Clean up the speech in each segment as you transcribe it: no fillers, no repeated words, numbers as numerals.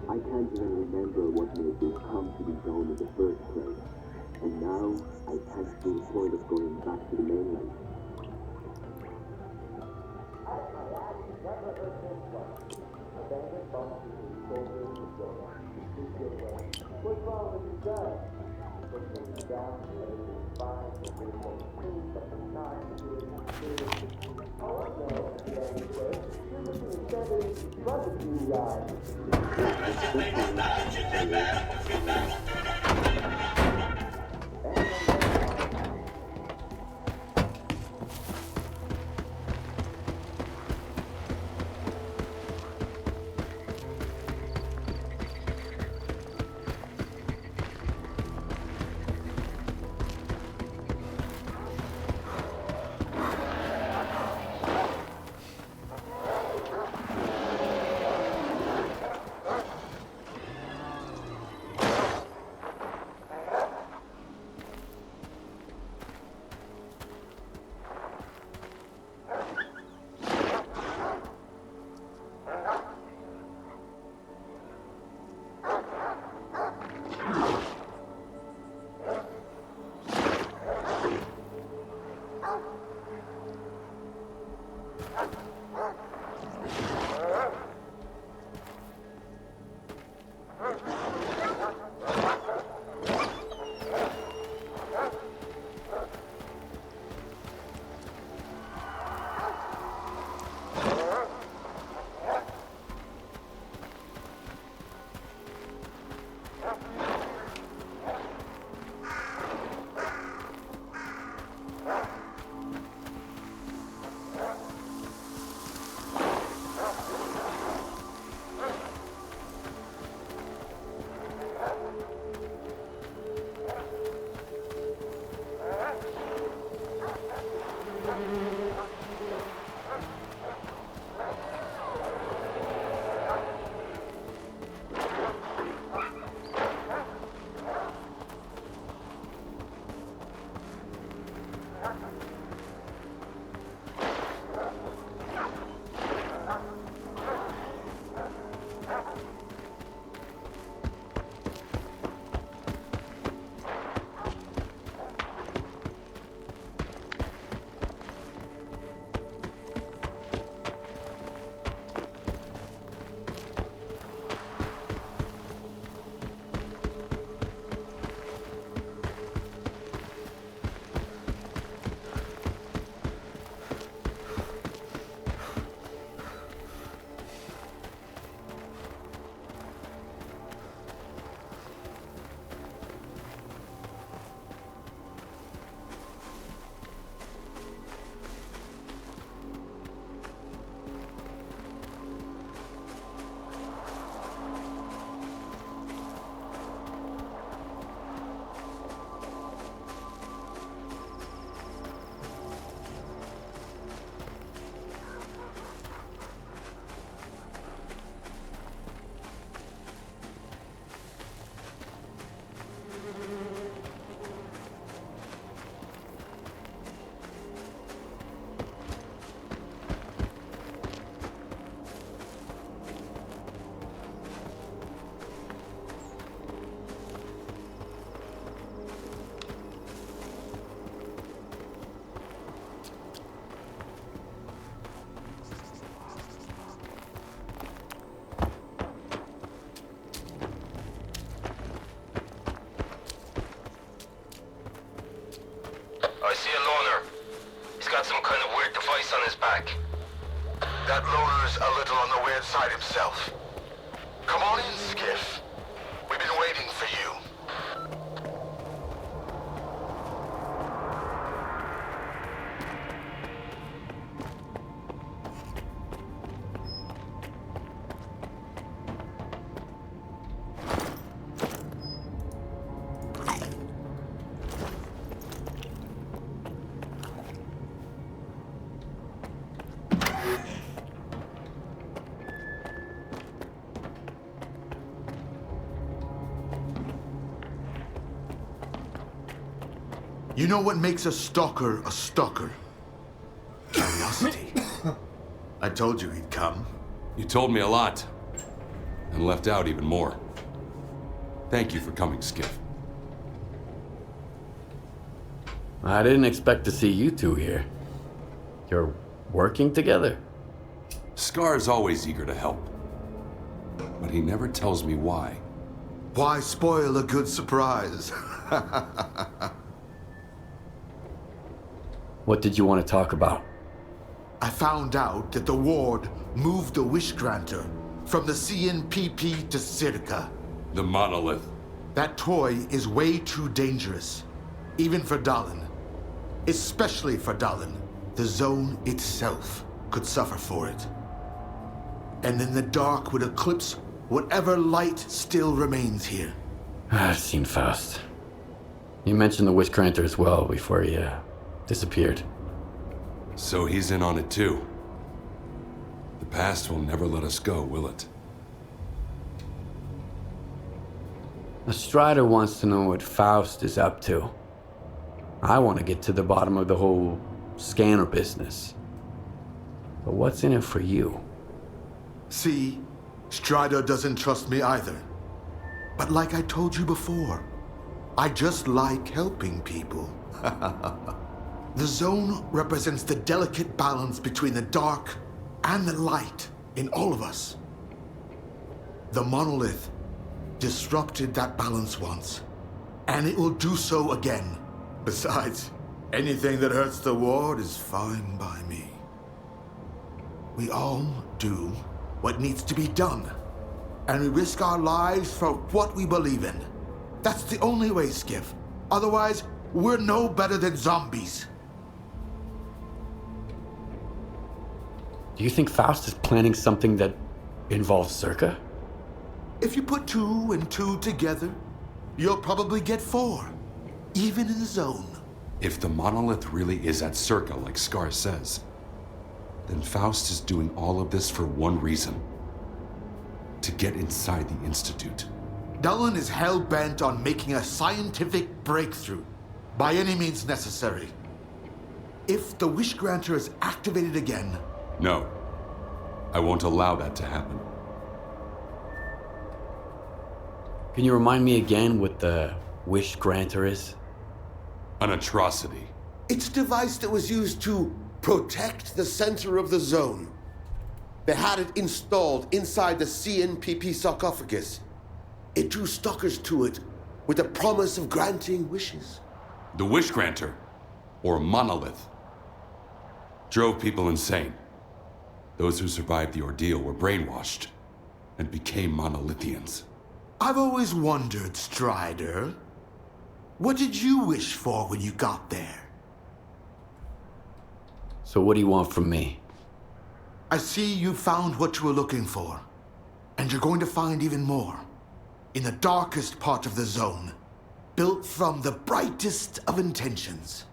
I can't even remember what made this come to be known in the first place, and now I can't see the point of going back to the mainland. That loader's a little on the weird side himself. Come on in, Skiff. We've been waiting for you. You know what makes a stalker a stalker? Curiosity. I told you he'd come. You told me a lot, and left out even more. Thank you for coming, Skiff. I didn't expect to see you two here. You're working together? Scar's always eager to help, but he never tells me why. Why spoil a good surprise? What did you want to talk about? I found out that the Ward moved the Wish Granter from the CNPP to SIRCAA. The monolith. That toy is way too dangerous, even for Dallin. Especially for Dallin. The zone itself could suffer for it. And then the dark would eclipse whatever light still remains here. I've seen Faust. You mentioned the Wish Granter as well before he disappeared. So he's in on it too. The past will never let us go, will it? A Strider wants to know what Faust is up to. I want to get to the bottom of the whole scanner business. But what's in it for you? See, Strider doesn't trust me either. But like I told you before, I just like helping people. The zone represents the delicate balance between the dark and the light in all of us. The monolith disrupted that balance once, and it will do so again. Besides, anything that hurts the Ward is fine by me. We all do what needs to be done, and we risk our lives for what we believe in. That's the only way, Skiff. Otherwise, we're no better than zombies. Do you think Faust is planning something that involves SIRCAA? If you put 2 and 2 together, you'll probably get 4, even in the zone. If the monolith really is at SIRCAA, like Scar says, then Faust is doing all of this for one reason. To get inside the Institute. Dallin is hell-bent on making a scientific breakthrough, by any means necessary. If the Wish Granter is activated again... No. I won't allow that to happen. Can you remind me again what the Wish Granter is? An atrocity. It's a device that was used to protect the center of the zone. They had it installed inside the CNPP sarcophagus. It drew stalkers to it with the promise of granting wishes. The Wish Granter, or monolith, drove people insane. Those who survived the ordeal were brainwashed and became monolithians. I've always wondered, Strider, what did you wish for when you got there? So what do you want from me? I see you found what you were looking for, and you're going to find even more. In the darkest part of the zone, built from the brightest of intentions.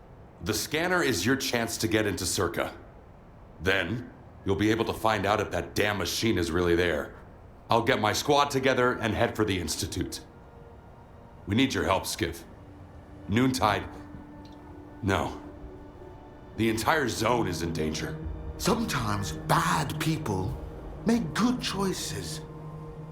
The scanner is your chance to get into SIRCAA. Then, you'll be able to find out if that damn machine is really there. I'll get my squad together and head for the Institute. We need your help, Skiff. Noontide... No. The entire zone is in danger. Sometimes bad people make good choices.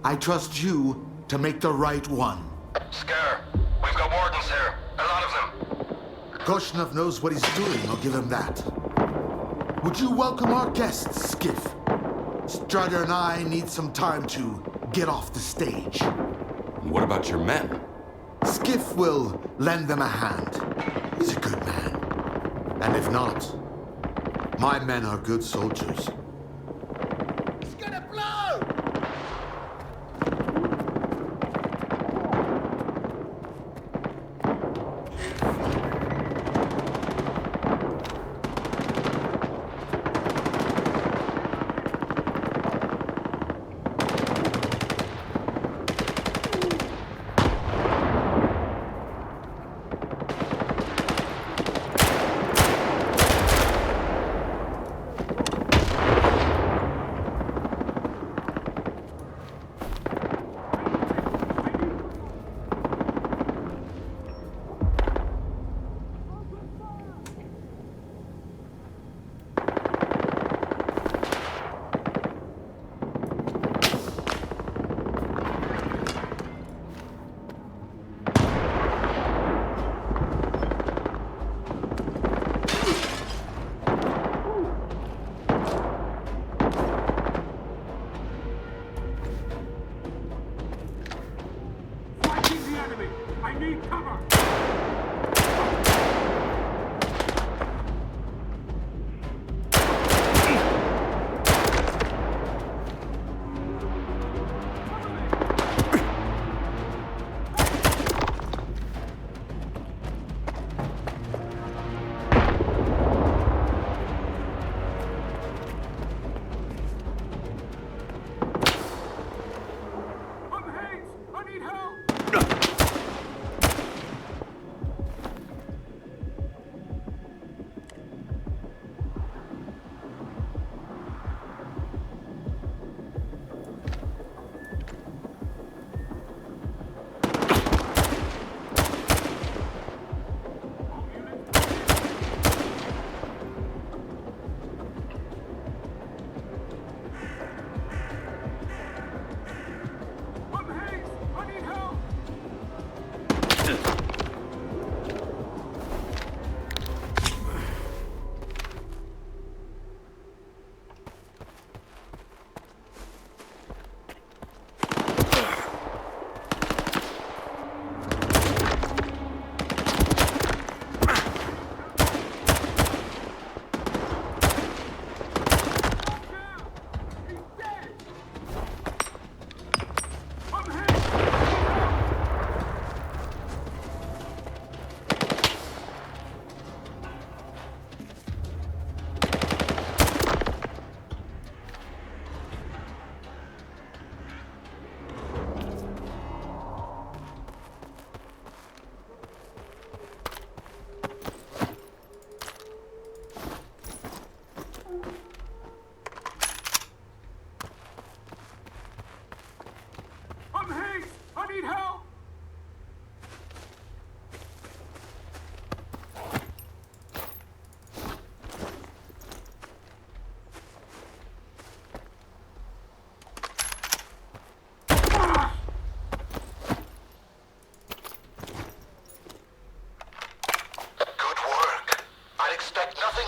I trust you to make the right one. Scar, we've got wardens here. A lot of them. Korshunov knows what he's doing, I'll give him that. Would you welcome our guests, Skiff? Strider and I need some time to get off the stage. What about your men? Skiff will lend them a hand. He's a good man. And if not, my men are good soldiers. It's gonna blow!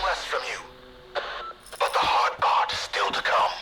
less from you. But the hard part is still to come.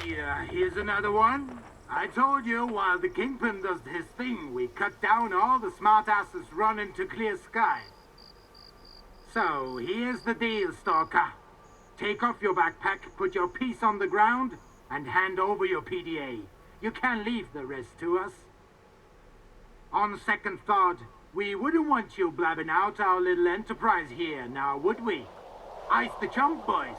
Here's another one. I told you while the Kingpin does his thing, we cut down all the smartasses running to clear sky. So, here's the deal, Stalker. Take off your backpack, put your piece on the ground, and hand over your PDA. You can leave the rest to us. On second thought, we wouldn't want you blabbing out our little enterprise here, now would we? Ice the chump, boys.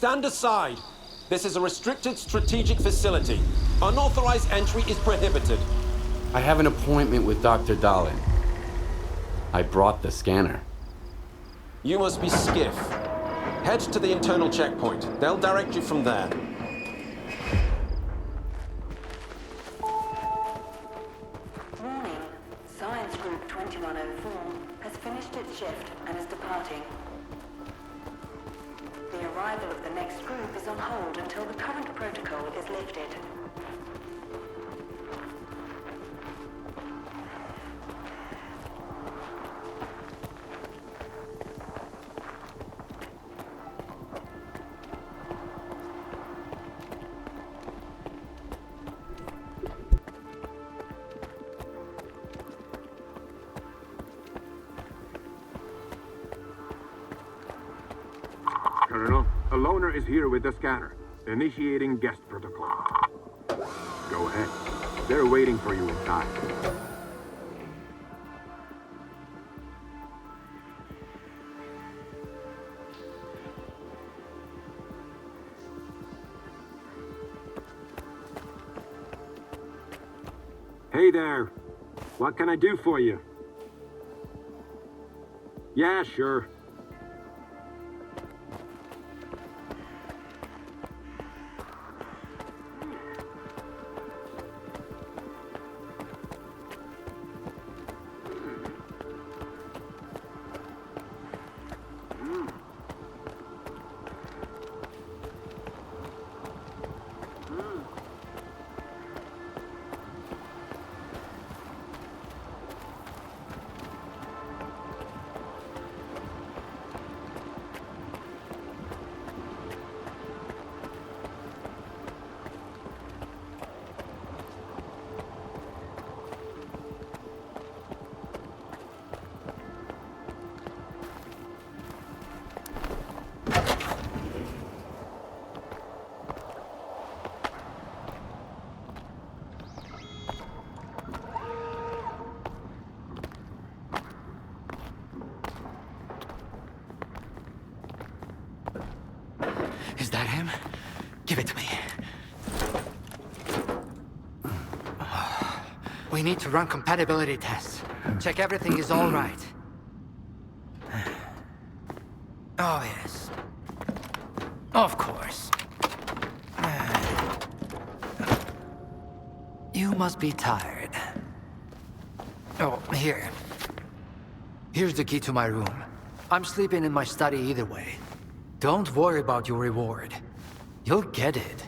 stand aside. This is a restricted strategic facility. Unauthorized entry is prohibited. I have an appointment with Dr. Dahlin. I brought the scanner. You must be Skiff. Head to the internal checkpoint. They'll direct you from there. Warning. Science Group 2104 has finished its shift and is departing. The arrival of the next group is on hold until the current protocol is lifted. Colonel, a loner is here with the scanner. Initiating guest protocol. Go ahead. They're waiting for you inside. Hey there. What can I do for you? Yeah, sure. Is that him? Give it to me. We need to run compatibility tests. Check everything is all right. Oh, yes. Of course. You must be tired. Oh, here. Here's the key to my room. I'm sleeping in my study either way. Don't worry about your reward. You'll get it.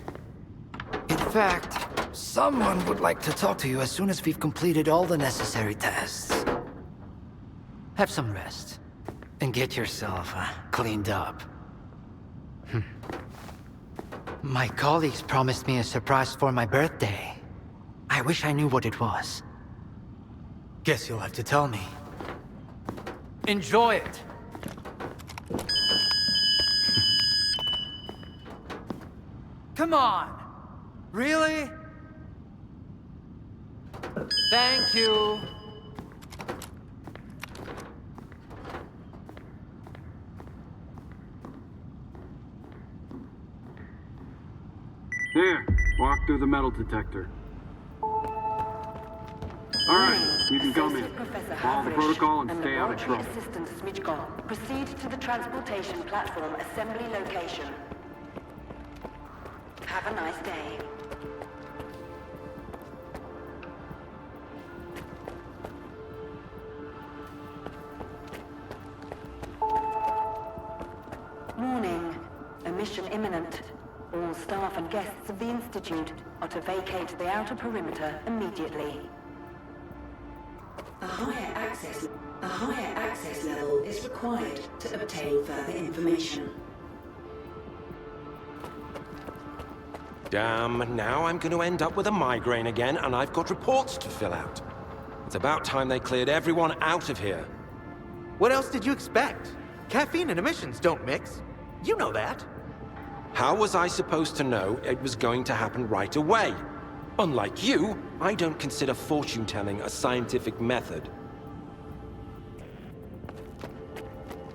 In fact, someone would like to talk to you as soon as we've completed all the necessary tests. Have some rest. And get yourself cleaned up. My colleagues promised me a surprise for my birthday. I wish I knew what it was. Guess you'll have to tell me. Enjoy it! Come on! Really? Thank you! Here, walk through the metal detector. All right, you can come in. Follow the protocol and stay out of trouble. Assistant Smidgkov, proceed to the transportation platform assembly location. Have a nice day. Warning. Emission imminent. All staff and guests of the Institute are to vacate the outer perimeter immediately. A higher access level is required to obtain further information. Damn, now I'm going to end up with a migraine again, and I've got reports to fill out. It's about time they cleared everyone out of here. What else did you expect? Caffeine and emissions don't mix. You know that. How was I supposed to know it was going to happen right away? Unlike you, I don't consider fortune-telling a scientific method.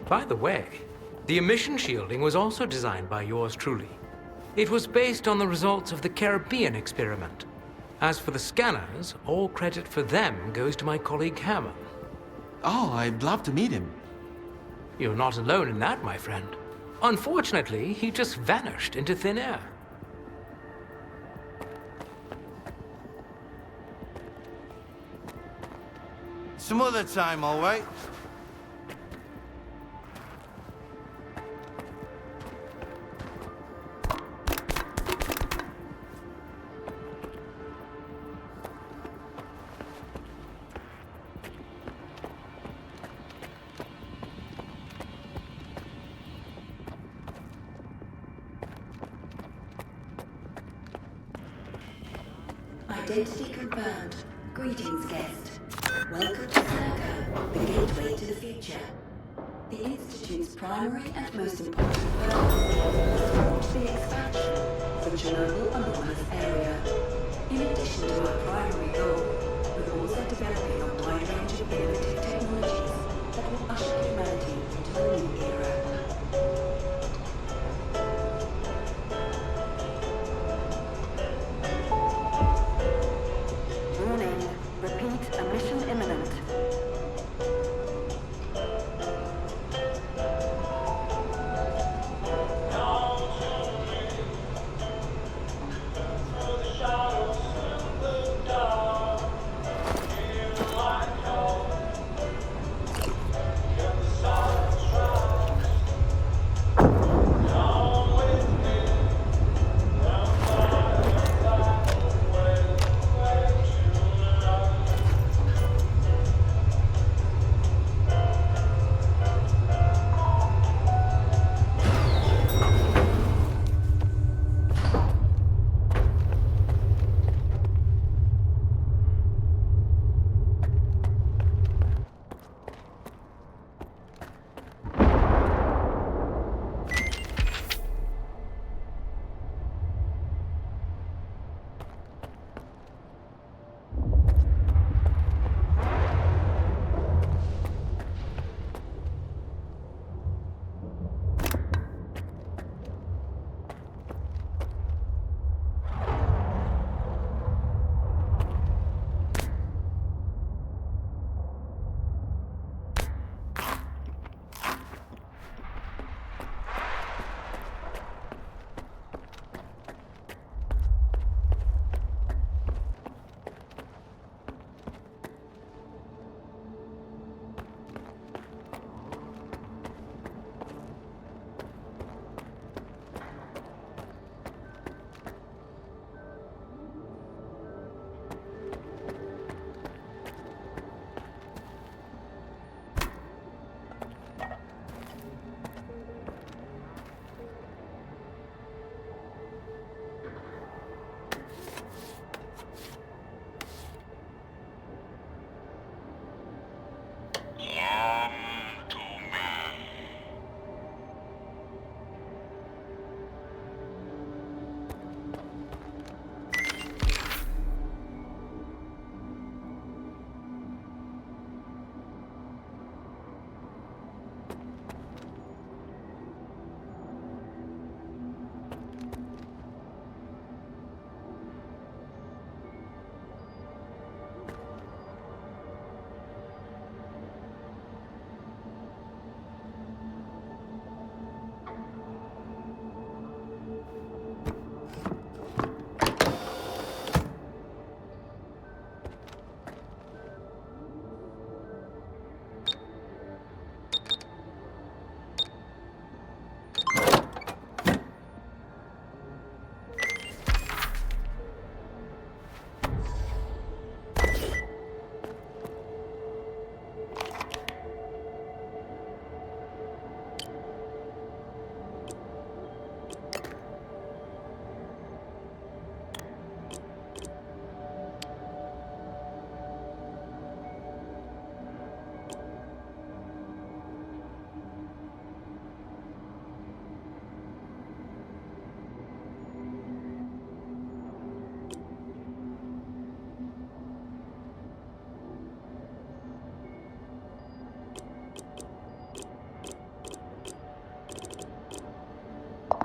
By the way, The emission shielding was also designed by yours truly. It was based on the results of the Caribbean experiment. As for the scanners, all credit for them goes to my colleague Hammer. Oh, I'd love to meet him. You're not alone in that, my friend. Unfortunately, he just vanished into thin air. Some other time, all right? Identity confirmed. Greetings, guest. Welcome to SIRCAA, the gateway to the future. The Institute's primary and most important purpose is to launch the expansion of the Chernobyl anomalous area. In addition to our primary goal, we're also developing a wide range of innovative technologies that will usher humanity into a new era. Warning. Repeat, a mission imminent.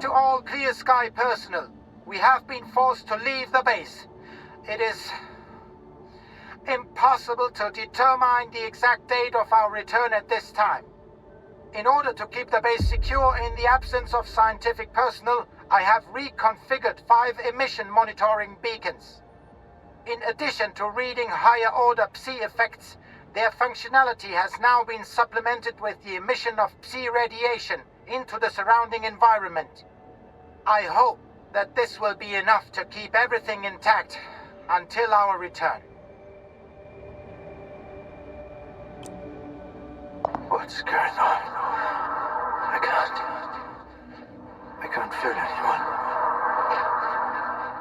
to all Clear Sky personnel. We have been forced to leave the base. It is impossible to determine the exact date of our return at this time. In order to keep the base secure in the absence of scientific personnel, I have reconfigured 5 emission monitoring beacons. In addition to reading higher order Psi effects, their functionality has now been supplemented with the emission of Psi radiation into the surrounding environment. I hope that this will be enough to keep everything intact until our return. What's going on? I can't feel anyone.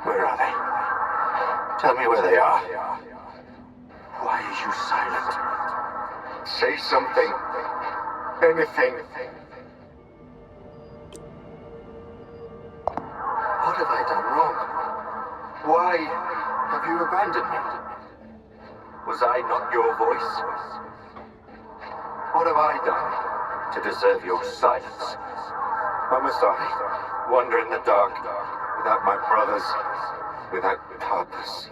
Where are they? Tell me where they are. Why are you silent? Say something. Anything. What have I done wrong? Why have you abandoned me? Was I not your voice? What have I done to deserve your silence? Why must I wander in the dark without my brothers, without purpose?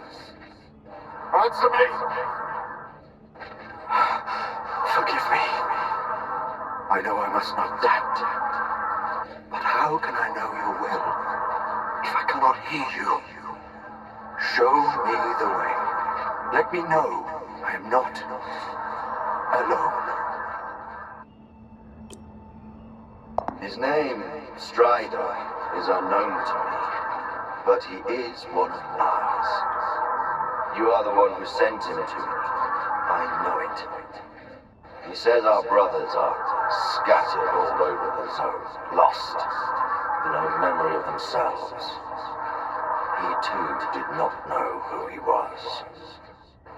Answer me! Forgive me. I know I must not doubt. But how can I know your will if I cannot hear you? Show me the way. Let me know I am not alone. His name, Strider, is unknown to me, but he is one of ours. You are the one who sent him to me. I know it. He says our brothers are scattered all over the zone, lost, with no memory of themselves. He too did not know who he was.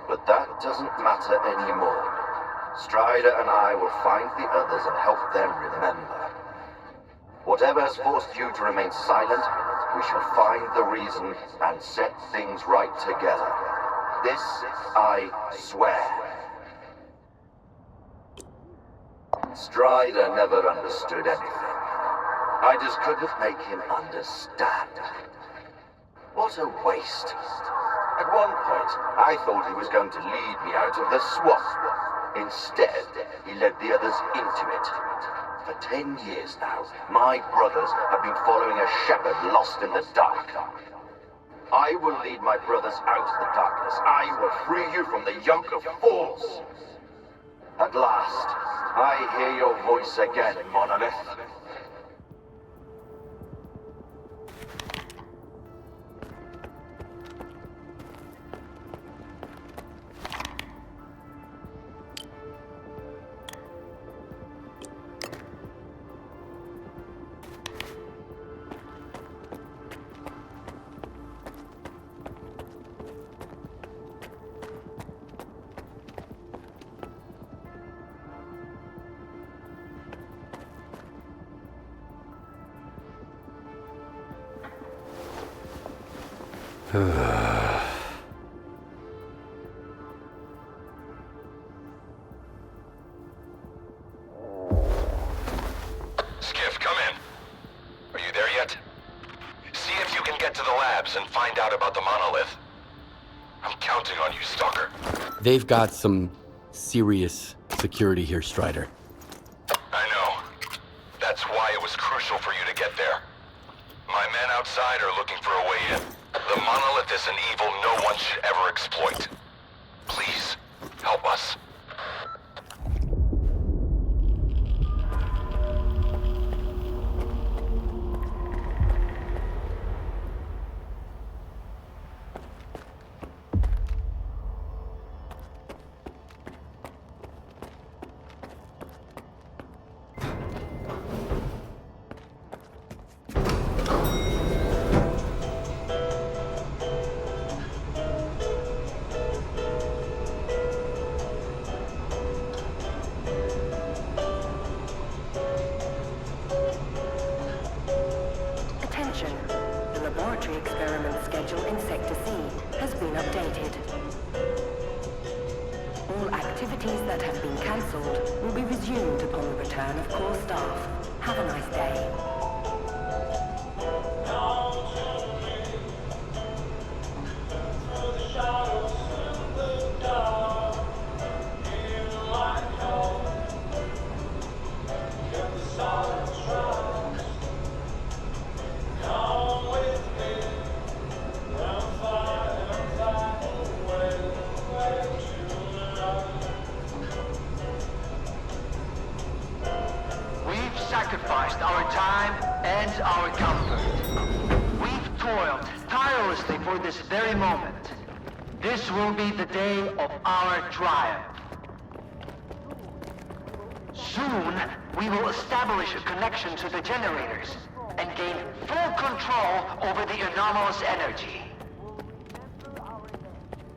But that doesn't matter anymore. Strider and I will find the others and help them remember. Whatever has forced you to remain silent, we shall find the reason and set things right together. This I swear. Strider never understood anything. I just couldn't make him understand. What a waste. At one point, I thought he was going to lead me out of the swamp. Instead, he led the others into it. For 10 years now, my brothers have been following a shepherd lost in the dark. I will lead my brothers out of the darkness. I will free you from the yoke of fools. At last, I hear your voice again, Monolith. Skiff, come in. Are you there yet? See if you can get to the labs and find out about the monolith. I'm counting on you, Stalker. They've got some serious security here, Strider. I know. That's why it was crucial for you to get there. My men outside are looking for a way in. The monolith is an evil no one should ever exploit. Please, help us. sacrificed our time and our comfort. We've toiled tirelessly for this very moment. This will be the day of our triumph. Soon, we will establish a connection to the generators and gain full control over the anomalous energy.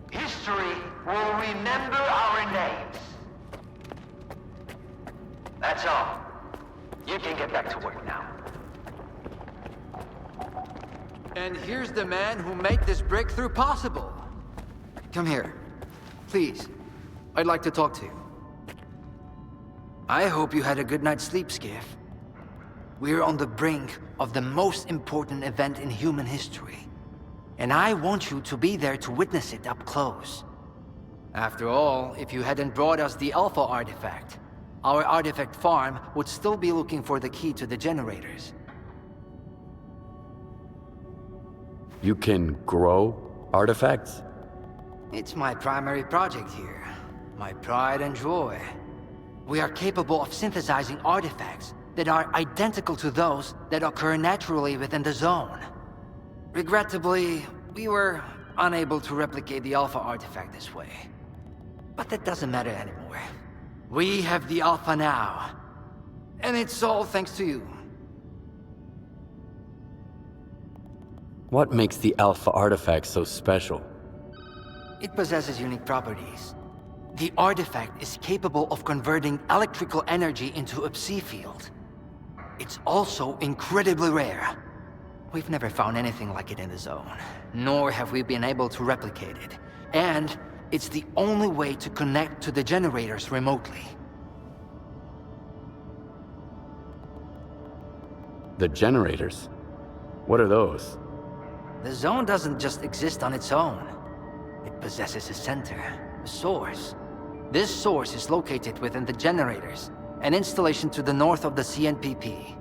History will remember our names. That's all. You can get back to work now. And here's the man who made this breakthrough possible. Come here. Please. I'd like to talk to you. I hope you had a good night's sleep, Skiff. We're on the brink of the most important event in human history. And I want you to be there to witness it up close. After all, if you hadn't brought us the Alpha artifact, our artifact farm would still be looking for the key to the generators. You can grow artifacts? It's my primary project here. My pride and joy. We are capable of synthesizing artifacts that are identical to those that occur naturally within the zone. Regrettably, we were unable to replicate the Alpha artifact this way. But that doesn't matter anymore. We have the Alpha now. And it's all thanks to you. What makes the Alpha artifact so special? It possesses unique properties. The artifact is capable of converting electrical energy into a psi field. It's also incredibly rare. We've never found anything like it in the zone, nor have we been able to replicate it. And it's the only way to connect to the generators remotely. The generators? What are those? The zone doesn't just exist on its own. It possesses a center, a source. This source is located within the generators, an installation to the north of the CNPP.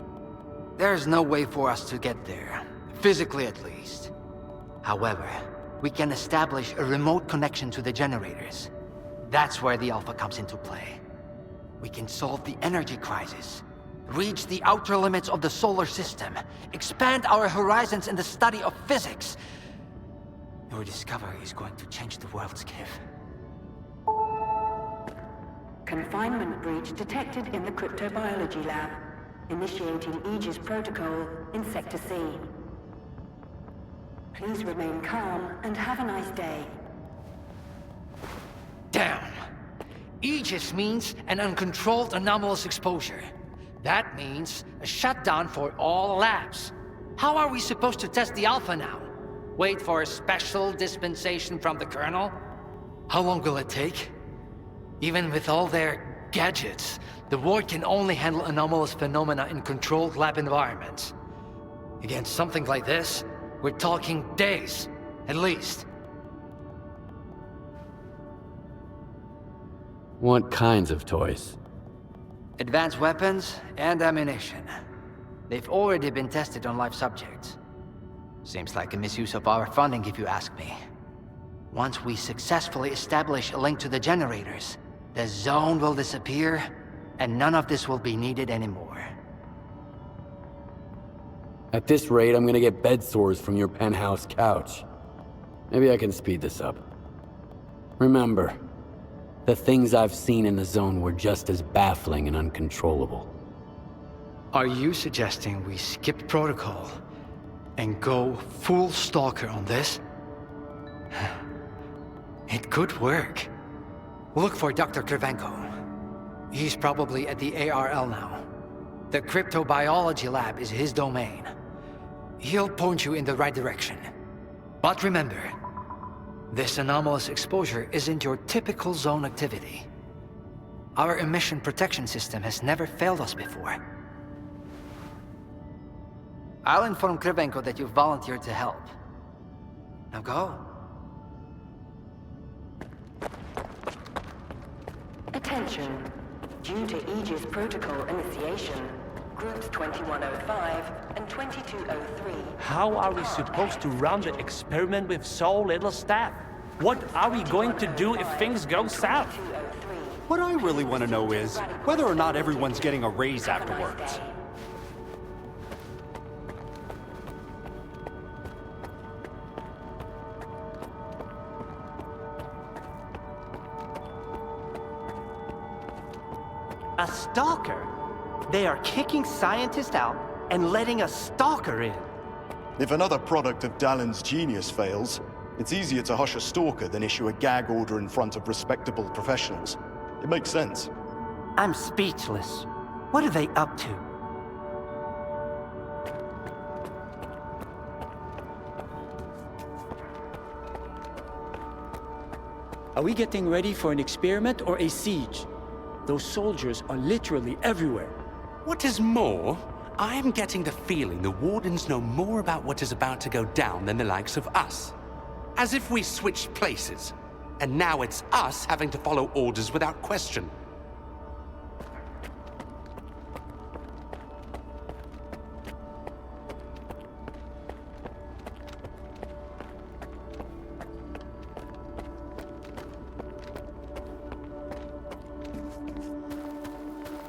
There's no way for us to get there, physically at least. However, we can establish a remote connection to the generators. That's where the Alpha comes into play. We can solve the energy crisis, reach the outer limits of the solar system, expand our horizons in the study of physics. Your discovery is going to change the world, Skiff. Confinement breach detected in the cryptobiology lab. Initiating Aegis protocol in Sector C. Please remain calm and have a nice day. Damn! Aegis means an uncontrolled anomalous exposure. That means a shutdown for all labs. How are we supposed to test the Alpha now? Wait for a special dispensation from the Colonel? How long will it take? Even with all their gadgets, the Ward can only handle anomalous phenomena in controlled lab environments. Against something like this, we're talking days, at least. What kinds of toys? Advanced weapons and ammunition. They've already been tested on live subjects. Seems like a misuse of our funding, if you ask me. Once we successfully establish a link to the generators, the zone will disappear, and none of this will be needed anymore. At this rate, I'm gonna get bed sores from your penthouse couch. Maybe I can speed this up. Remember, the things I've seen in the zone were just as baffling and uncontrollable. Are you suggesting we skip protocol and go full Stalker on this? It could work. Look for Dr. Krivenko. He's probably at the ARL now. The cryptobiology lab is his domain. He'll point you in the right direction. But remember, this anomalous exposure isn't your typical zone activity. Our emission protection system has never failed us before. I'll inform Krivenko that you've volunteered to help. Now go. Attention. Due to Aegis protocol initiation, groups 2105 and 2203. How are we supposed to run the experiment with so little staff? What are we going to do if things go south? What I really want to know is whether or not everyone's getting a raise afterwards. A Stalker? They are kicking scientists out and letting a Stalker in. If another product of Dallin's genius fails, it's easier to hush a Stalker than issue a gag order in front of respectable professionals. It makes sense. I'm speechless. What are they up to? Are we getting ready for an experiment or a siege? Those soldiers are literally everywhere. What is more, I am getting the feeling the Wardens know more about what is about to go down than the likes of us. As if we switched places, and now it's us having to follow orders without question.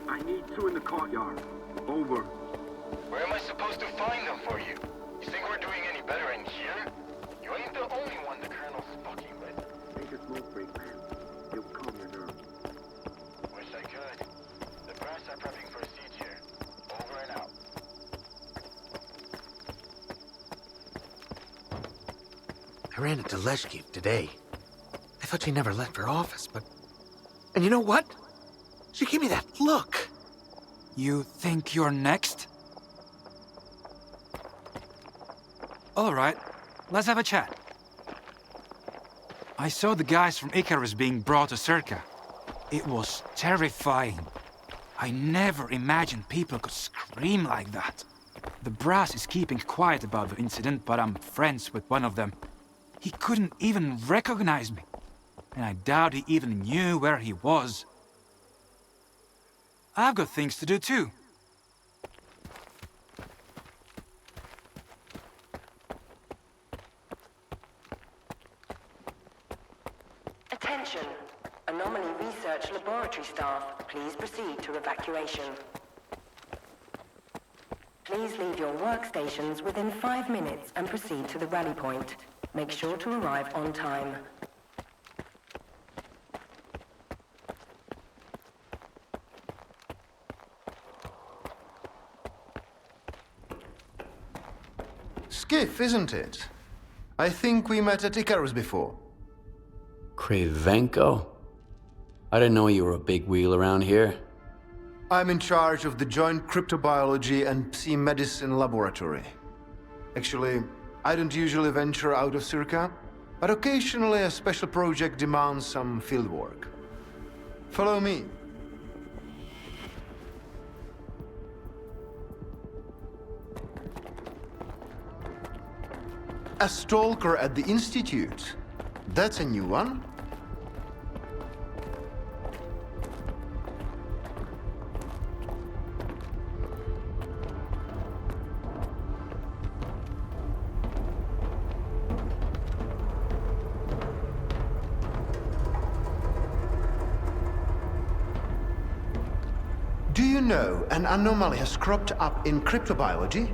I need two in the courtyard. Over. Where am I supposed to find them for you? You think we're doing any better in here? You ain't the only one the Colonel's fucking with. Take a smoke break, man. It'll calm your nerves. Wish I could. The brass are prepping for a siege here. Over and out. I ran into Leshkev today. I thought she never left her office, but... And you know what? She gave me that look. You think you're next? All right, let's have a chat. I saw the guys from Icarus being brought to SIRCAA. It was terrifying. I never imagined people could scream like that. The brass is keeping quiet about the incident, but I'm friends with one of them. He couldn't even recognize me, and I doubt he even knew where he was. I've got things to do too. Attention! Anomaly Research Laboratory staff, please proceed to evacuation. Please leave your workstations within 5 minutes and proceed to the rally point. Make sure to arrive on time. Skiff, isn't it? I think we met at Icarus before. Cravenko? I didn't know you were a big wheel around here. I'm in charge of the Joint Cryptobiology and Psi Medicine Laboratory. Actually, I don't usually venture out of SIRCAA, but occasionally a special project demands some fieldwork. Follow me. A Stalker at the Institute. That's a new one. Do you know an anomaly has cropped up in cryptobiology?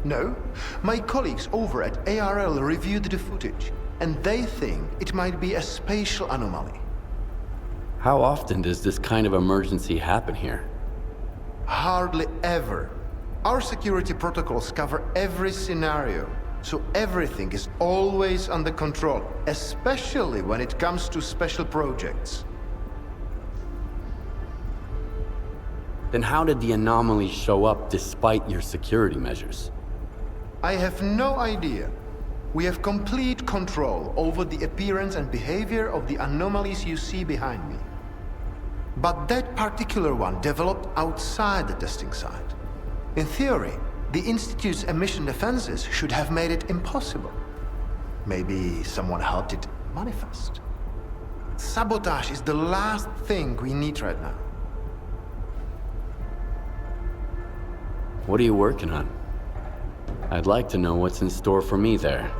No? My colleagues over at ARL reviewed the footage, and they think it might be a spatial anomaly. How often does this kind of emergency happen here? Hardly ever. Our security protocols cover every scenario, so everything is always under control, especially when it comes to special projects. Then how did the anomaly show up despite your security measures? I have no idea. We have complete control over the appearance and behavior of the anomalies you see behind me. But that particular one developed outside the testing site. In theory, the Institute's emission defenses should have made it impossible. Maybe someone helped it manifest. Sabotage is the last thing we need right now. What are you working on? I'd like to know what's in store for me there.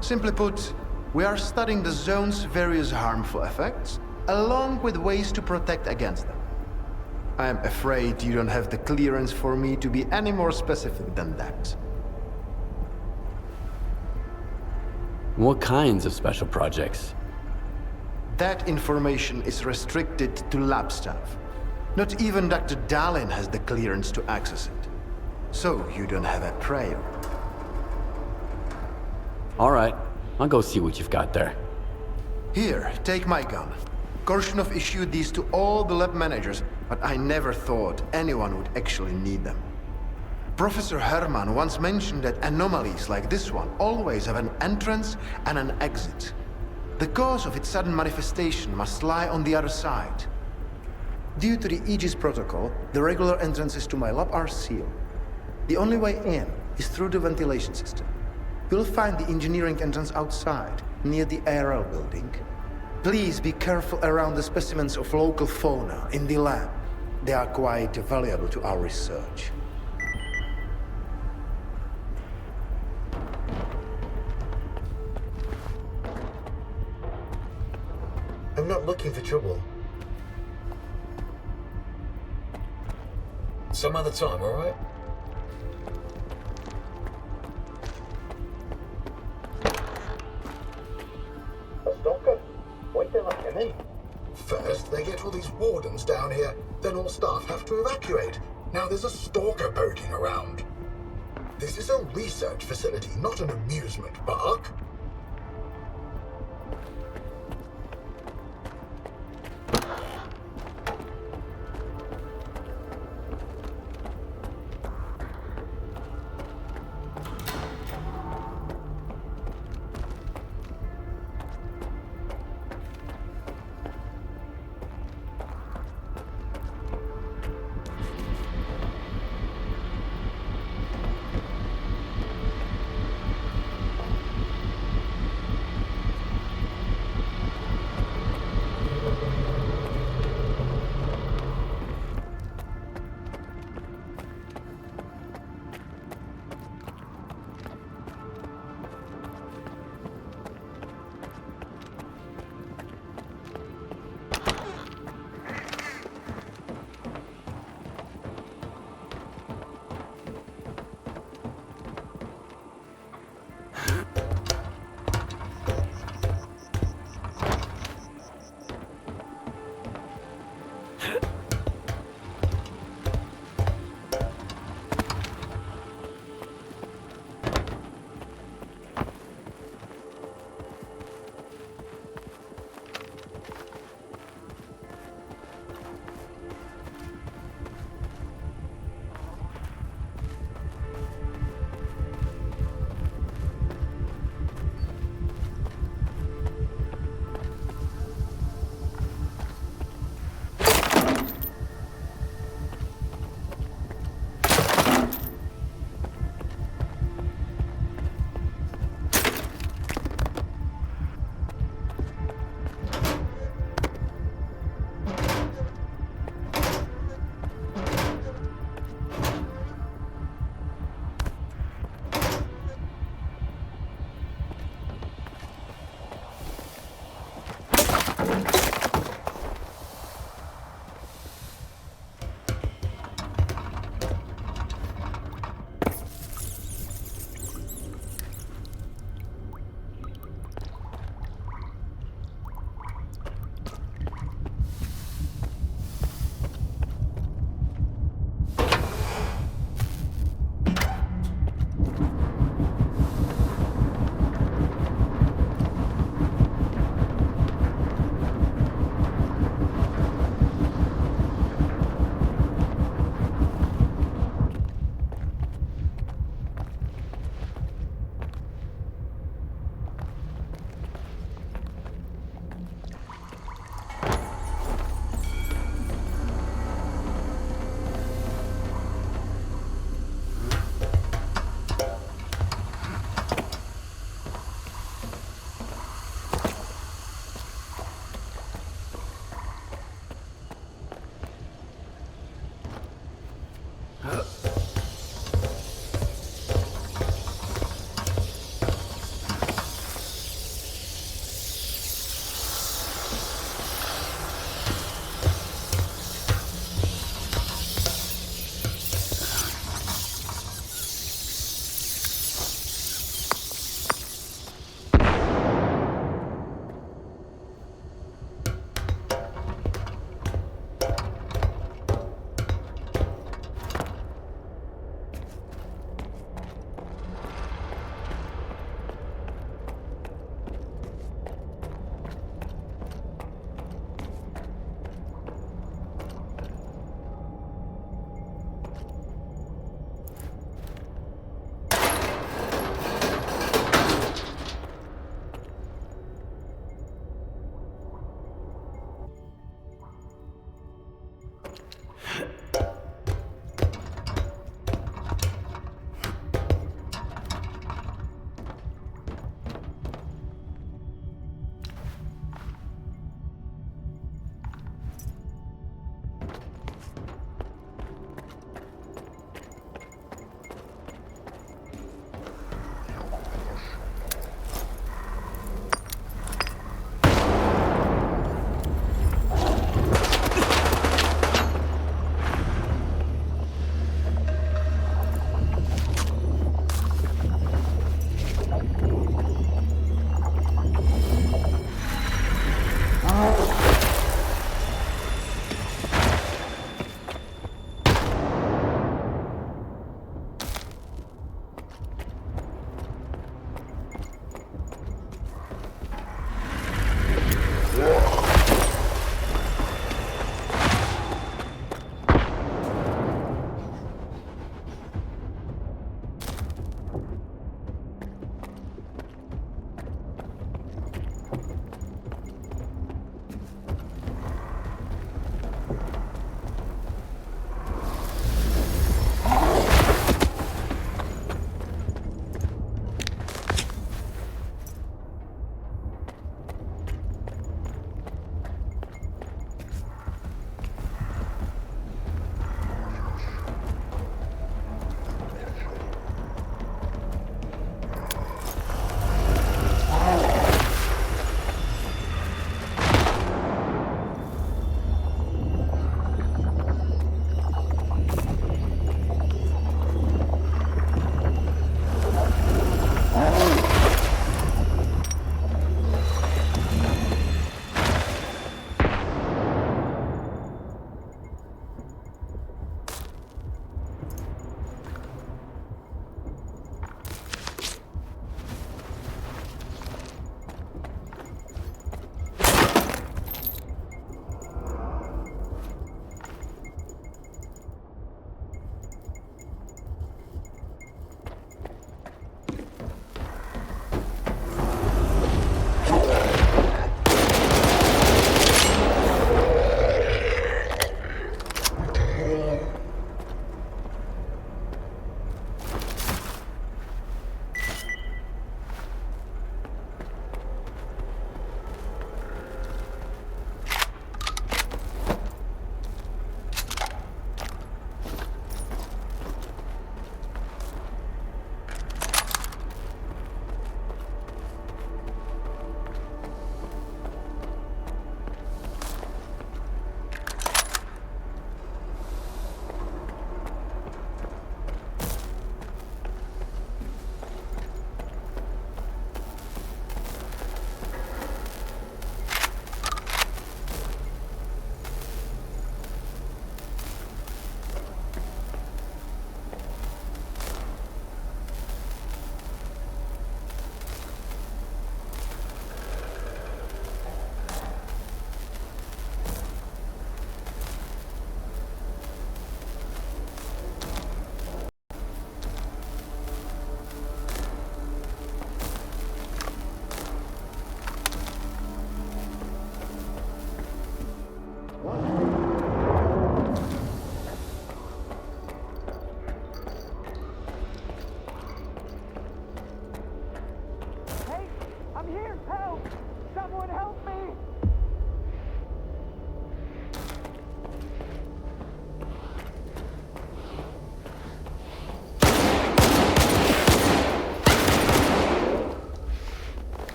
Simply put, we are studying the zone's various harmful effects, along with ways to protect against them. I am afraid you don't have the clearance for me to be any more specific than that. What kinds of special projects? That information is restricted to lab staff. Not even Dr. Dallin has the clearance to access it. So you don't have a prayer. All right, I'll go see what you've got there. Here, take my gun. Korshunov issued these to all the lab managers, but I never thought anyone would actually need them. Professor Herman once mentioned that anomalies like this one always have an entrance and an exit. The cause of its sudden manifestation must lie on the other side. Due to the Aegis protocol, the regular entrances to my lab are sealed. The only way in is through the ventilation system. You'll find the engineering entrance outside, near the ARL building. Please be careful around the specimens of local fauna in the lab. They are quite valuable to our research. I'm not looking for trouble. Some other time, all right? Stalker? Why'd they look at me? First, they get all these wardens down here, then all staff have to evacuate. Now there's a stalker poking around. This is a research facility, not an amusement park.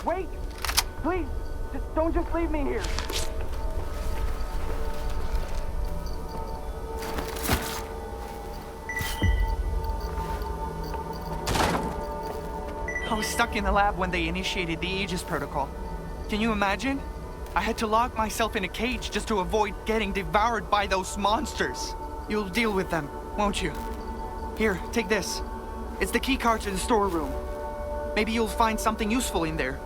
Wait! Please, don't just leave me here. Oh was stuck in the lab when they initiated the Aegis protocol. Can you imagine? I had to lock myself in a cage just to avoid getting devoured by those monsters. You'll deal with them, won't you? Here, take this. It's the keycard to the storeroom. Maybe you'll find something useful in there.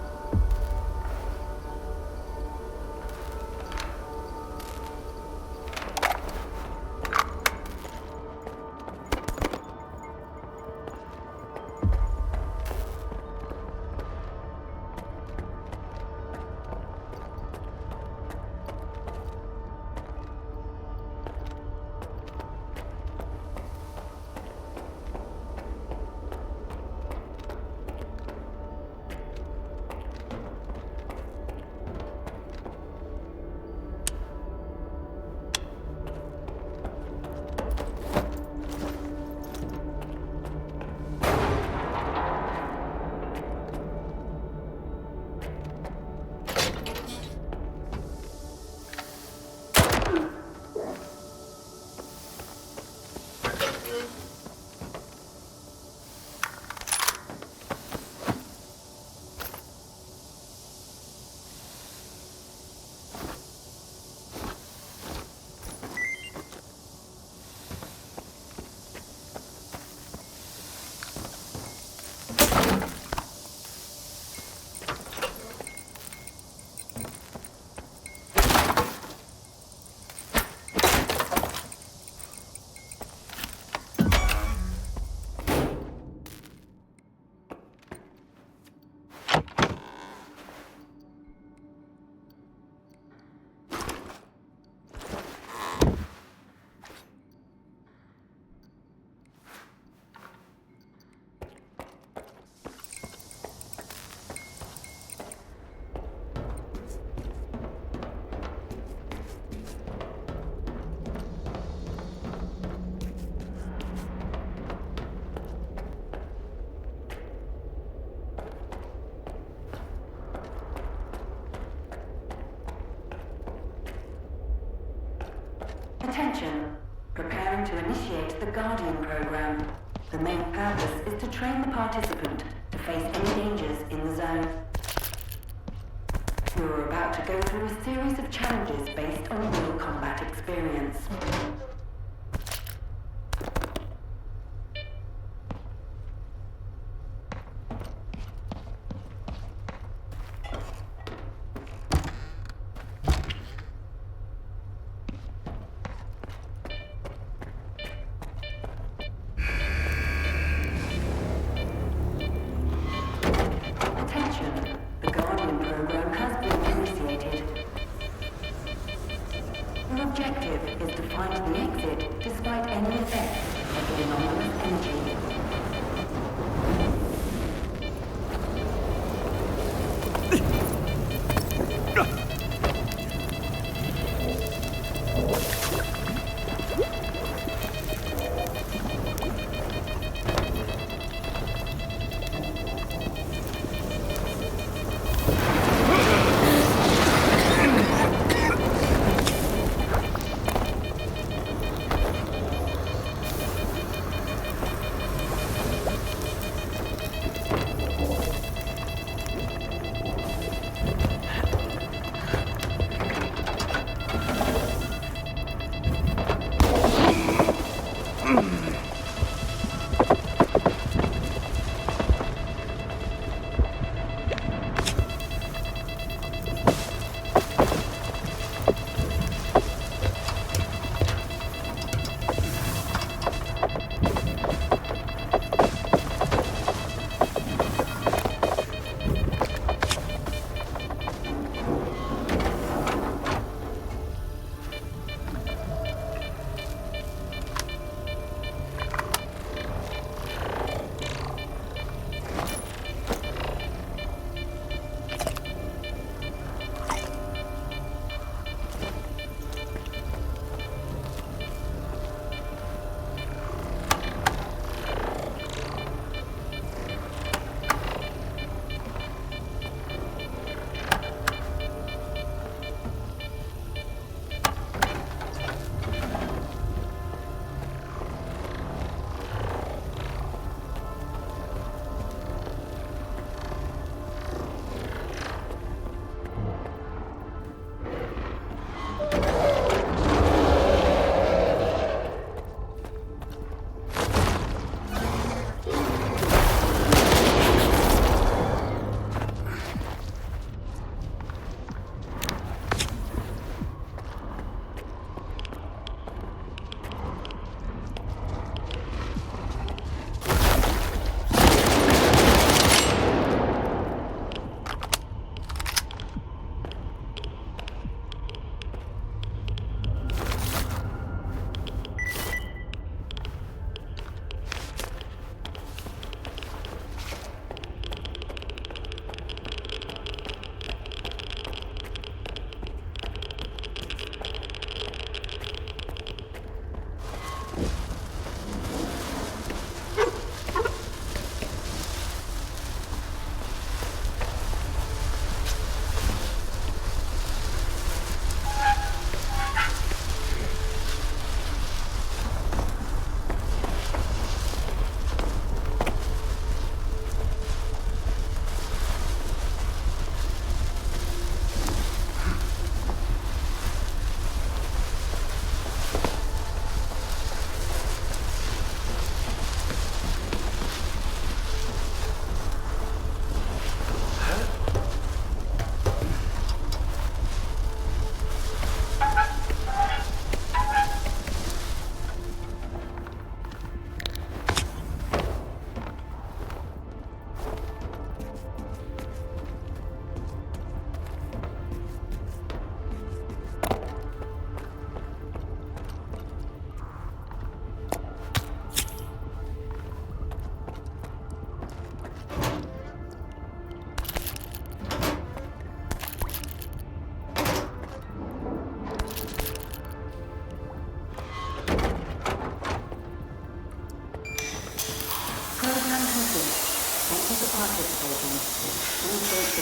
Attention. Preparing to initiate the Guardian program. The main purpose is to train the participant to face any dangers in the zone. You are about to go through a series of challenges based on real combat experience. The objective is to find the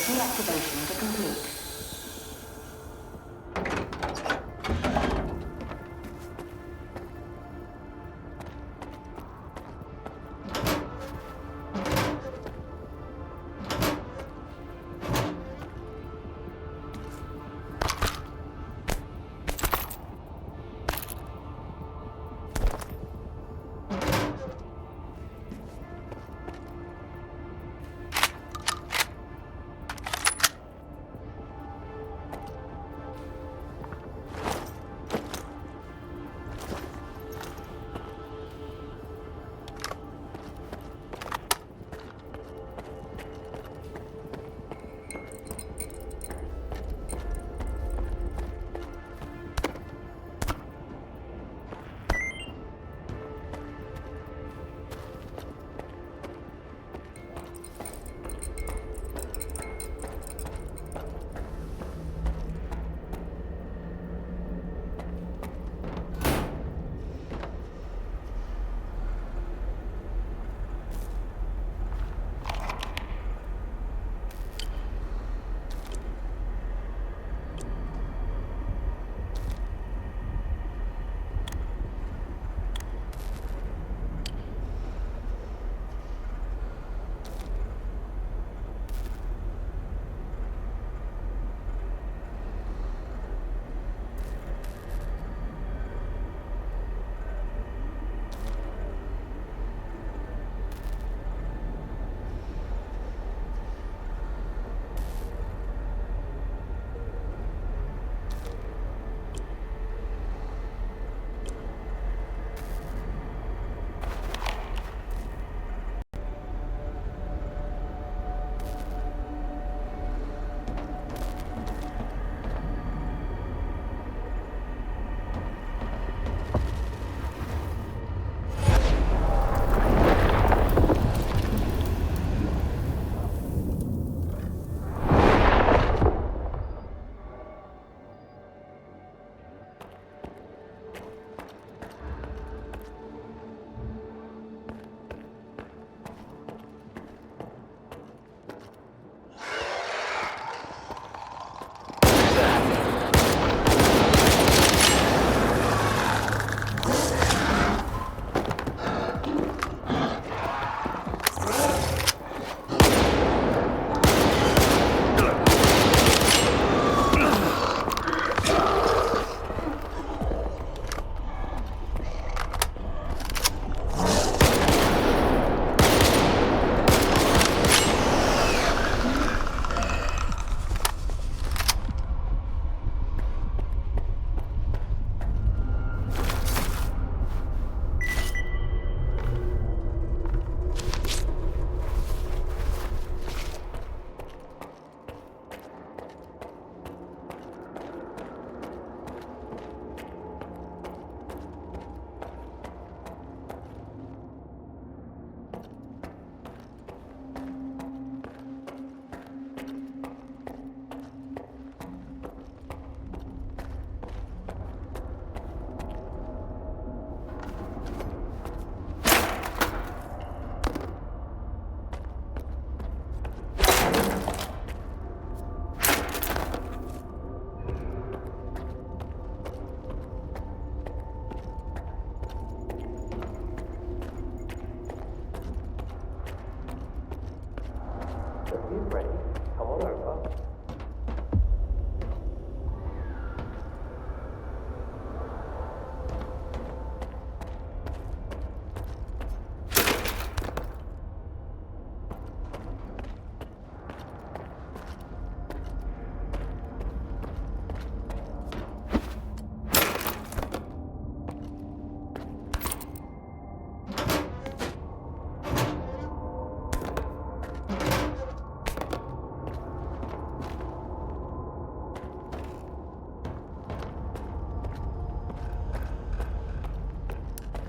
Key activations are complete.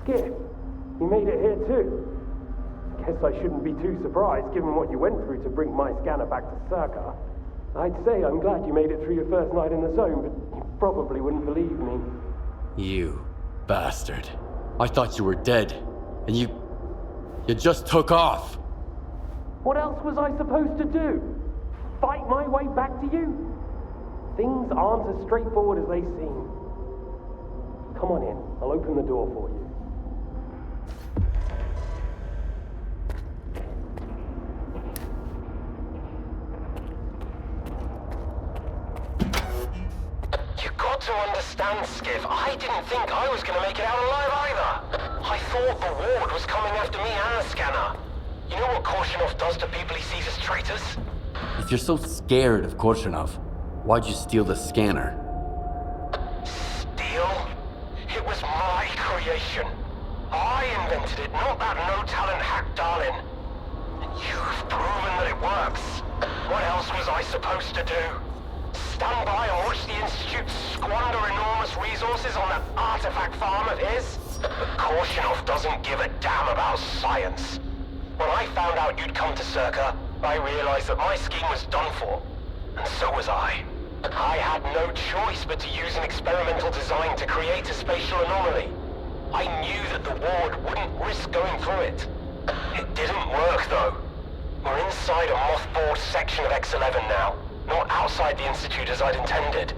Skip, you made it here too. Guess I shouldn't be too surprised given what you went through to bring my scanner back to SIRCAA. I'd say I'm glad you made it through your first night in the zone, but you probably wouldn't believe me. You bastard. I thought you were dead, and you just took off. What else was I supposed to do? Fight my way back to you? Things aren't as straightforward as they seem. Come on in. I'll open the door for you. You got to understand, Skiff, I didn't think I was going to make it out alive either. I thought the ward was coming after me and the scanner. You know what Korshunov does to people he sees as traitors? If you're so scared of Korshunov, why'd you steal the scanner? Steal? It was my creation. I invented it, not that no-talent hack Darlin. And you've proven that it works. What else was I supposed to do? Stand by and watch the Institute squander enormous resources on that artifact farm of his? But Korshunov doesn't give a damn about science. When I found out you'd come to SIRCAA, I realized that my scheme was done for. And so was I. I had no choice but to use an experimental design to create a spatial anomaly. I knew that the ward wouldn't risk going through it. It didn't work, though. We're inside a mothballed section of X-11 now, not outside the Institute as I'd intended.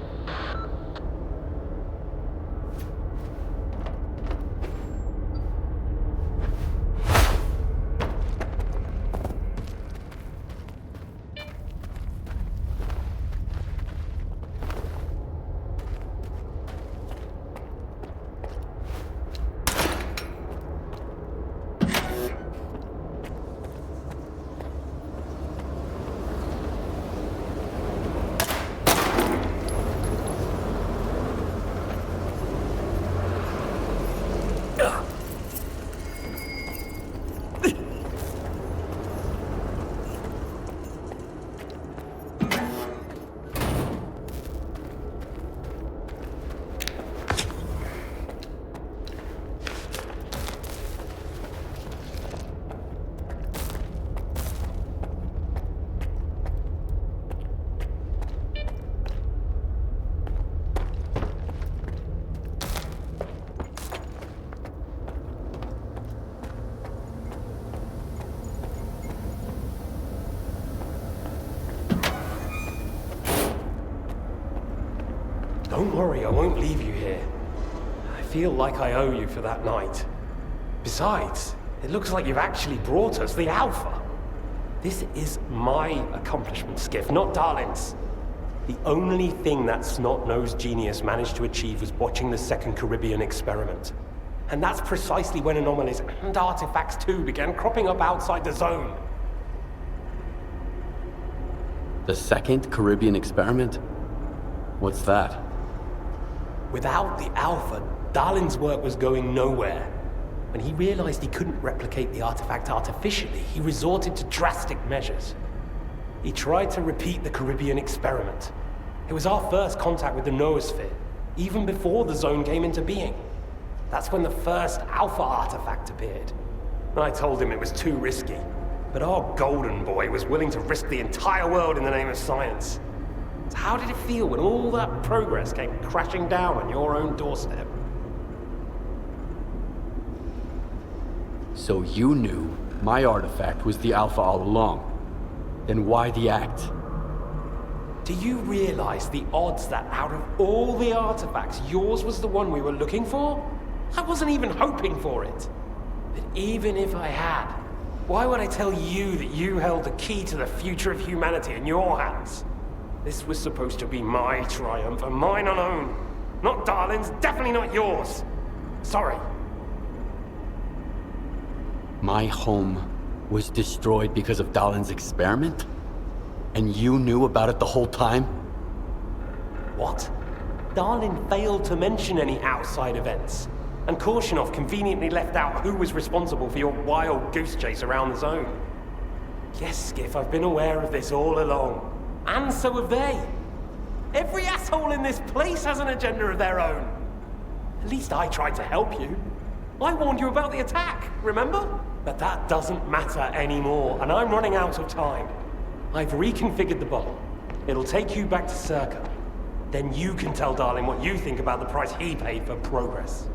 Don't worry, I won't leave you here. I feel like I owe you for that night. Besides, it looks like you've actually brought us the Alpha. This is my accomplishment, Skiff, not Darlin's. The only thing that snot-nosed genius managed to achieve was watching the Second Caribbean experiment. And that's precisely when anomalies and artifacts too began cropping up outside the zone. The Second Caribbean experiment? What's that? Without the Alpha, Darlin's work was going nowhere. When he realized he couldn't replicate the artifact artificially, he resorted to drastic measures. He tried to repeat the Caribbean experiment. It was our first contact with the noosphere, even before the zone came into being. That's when the first Alpha artifact appeared. I told him it was too risky, but our golden boy was willing to risk the entire world in the name of science. So how did it feel when all that progress came crashing down on your own doorstep? So you knew my artifact was the Alpha all along. Then why the act? Do you realize the odds that out of all the artifacts, yours was the one we were looking for? I wasn't even hoping for it. But even if I had, why would I tell you that you held the key to the future of humanity in your hands? This was supposed to be my triumph, and mine alone. Not Darlin's, definitely not yours. Sorry. My home was destroyed because of Darlin's experiment? And you knew about it the whole time? What? Darlin failed to mention any outside events. And Korshunov conveniently left out who was responsible for your wild goose chase around the zone. Yes, Skiff, I've been aware of this all along. And so have they. Every asshole in this place has an agenda of their own. At least I tried to help you. I warned you about the attack, remember? But that doesn't matter anymore, and I'm running out of time. I've reconfigured the bubble. It'll take you back to SIRCAA. Then you can tell Darlin what you think about the price he paid for progress.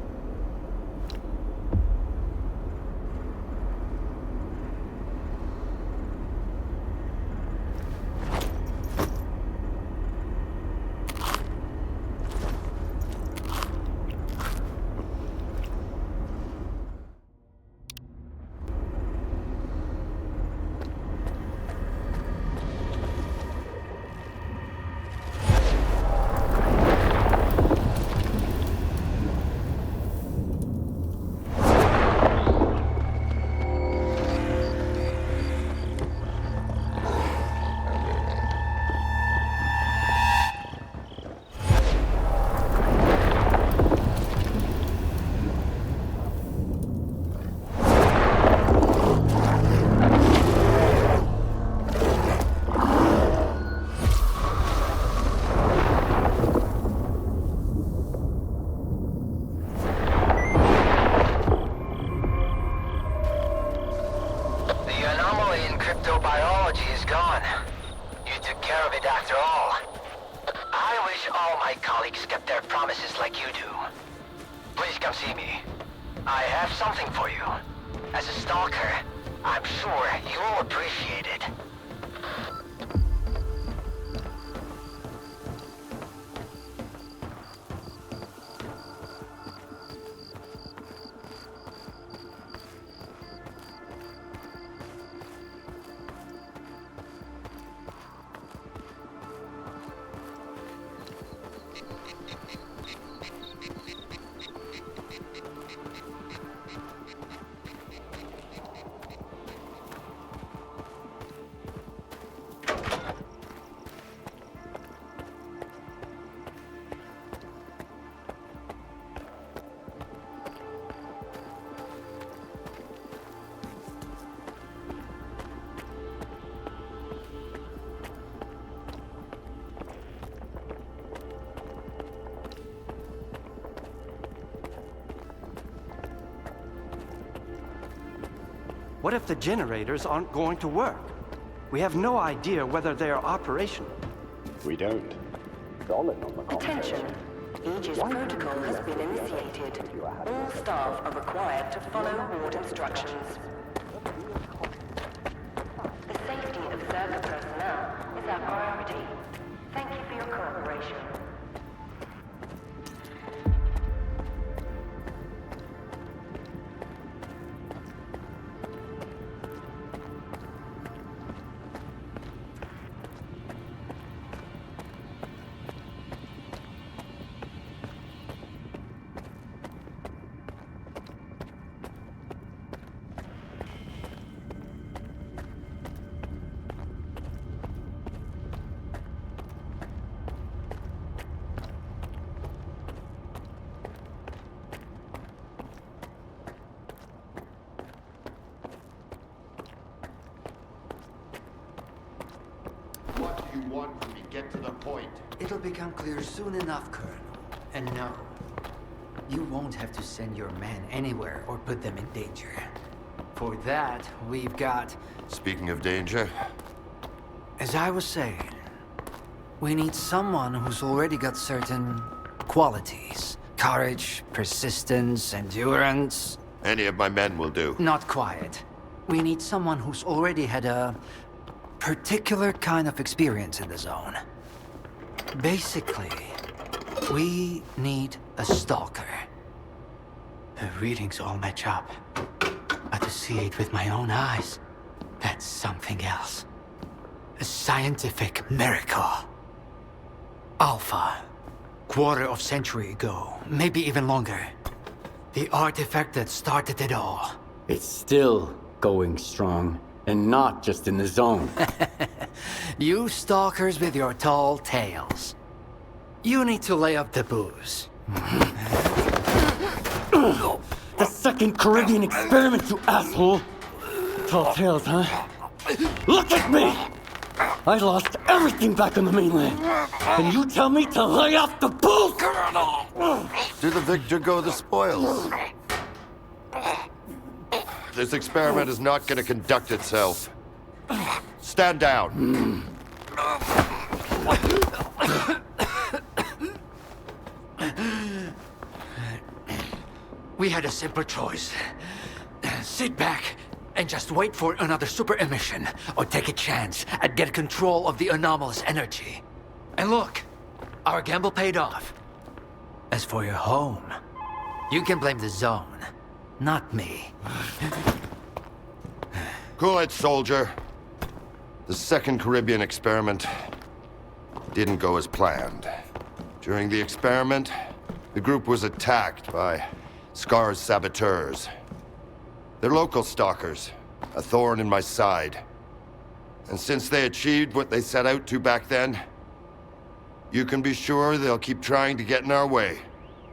it after all. I wish all my colleagues kept their promises like you do. Please come see me. I have something for you. As a stalker, I'm sure you'll appreciate it. What if the generators aren't going to work? We have no idea whether they are operational. We don't. Solid on the Attention. Aegis protocol has been initiated. All staff are required to follow ward instructions. The safety of SIRCAA personnel is our priority. Thank you for your cooperation. What do you want from me? Get to the point. It'll become clear soon enough, Colonel. And no, you won't have to send your men anywhere or put them in danger. For that, we've got... Speaking of danger... As I was saying, we need someone who's already got certain qualities. Courage, persistence, endurance. Any of my men will do. Not quiet. We need someone who's already had a particular kind of experience in the zone. Basically, we need a stalker. The readings all match up. But to see it with my own eyes, that's something else. A scientific miracle. Alpha. Quarter of century ago, maybe even longer. The artifact that started it all. It's still going strong, and not just in the zone. You stalkers with your tall tales. You need to lay up the booze. The second Caribbean experiment, you asshole! Tall tales, huh? Look at me! I lost everything back on the mainland. And you tell me to lay off the booze? To the victor go the spoils. This experiment is not going to conduct itself. Stand down. We had a simple choice. Sit back and just wait for another super emission, or take a chance at get control of the anomalous energy. And look, our gamble paid off. As for your home, you can blame the zone, not me. Cool it, soldier. The second Caribbean experiment didn't go as planned. During the experiment, the group was attacked by SCAR's saboteurs. They're local stalkers, a thorn in my side. And since they achieved what they set out to back then, you can be sure they'll keep trying to get in our way.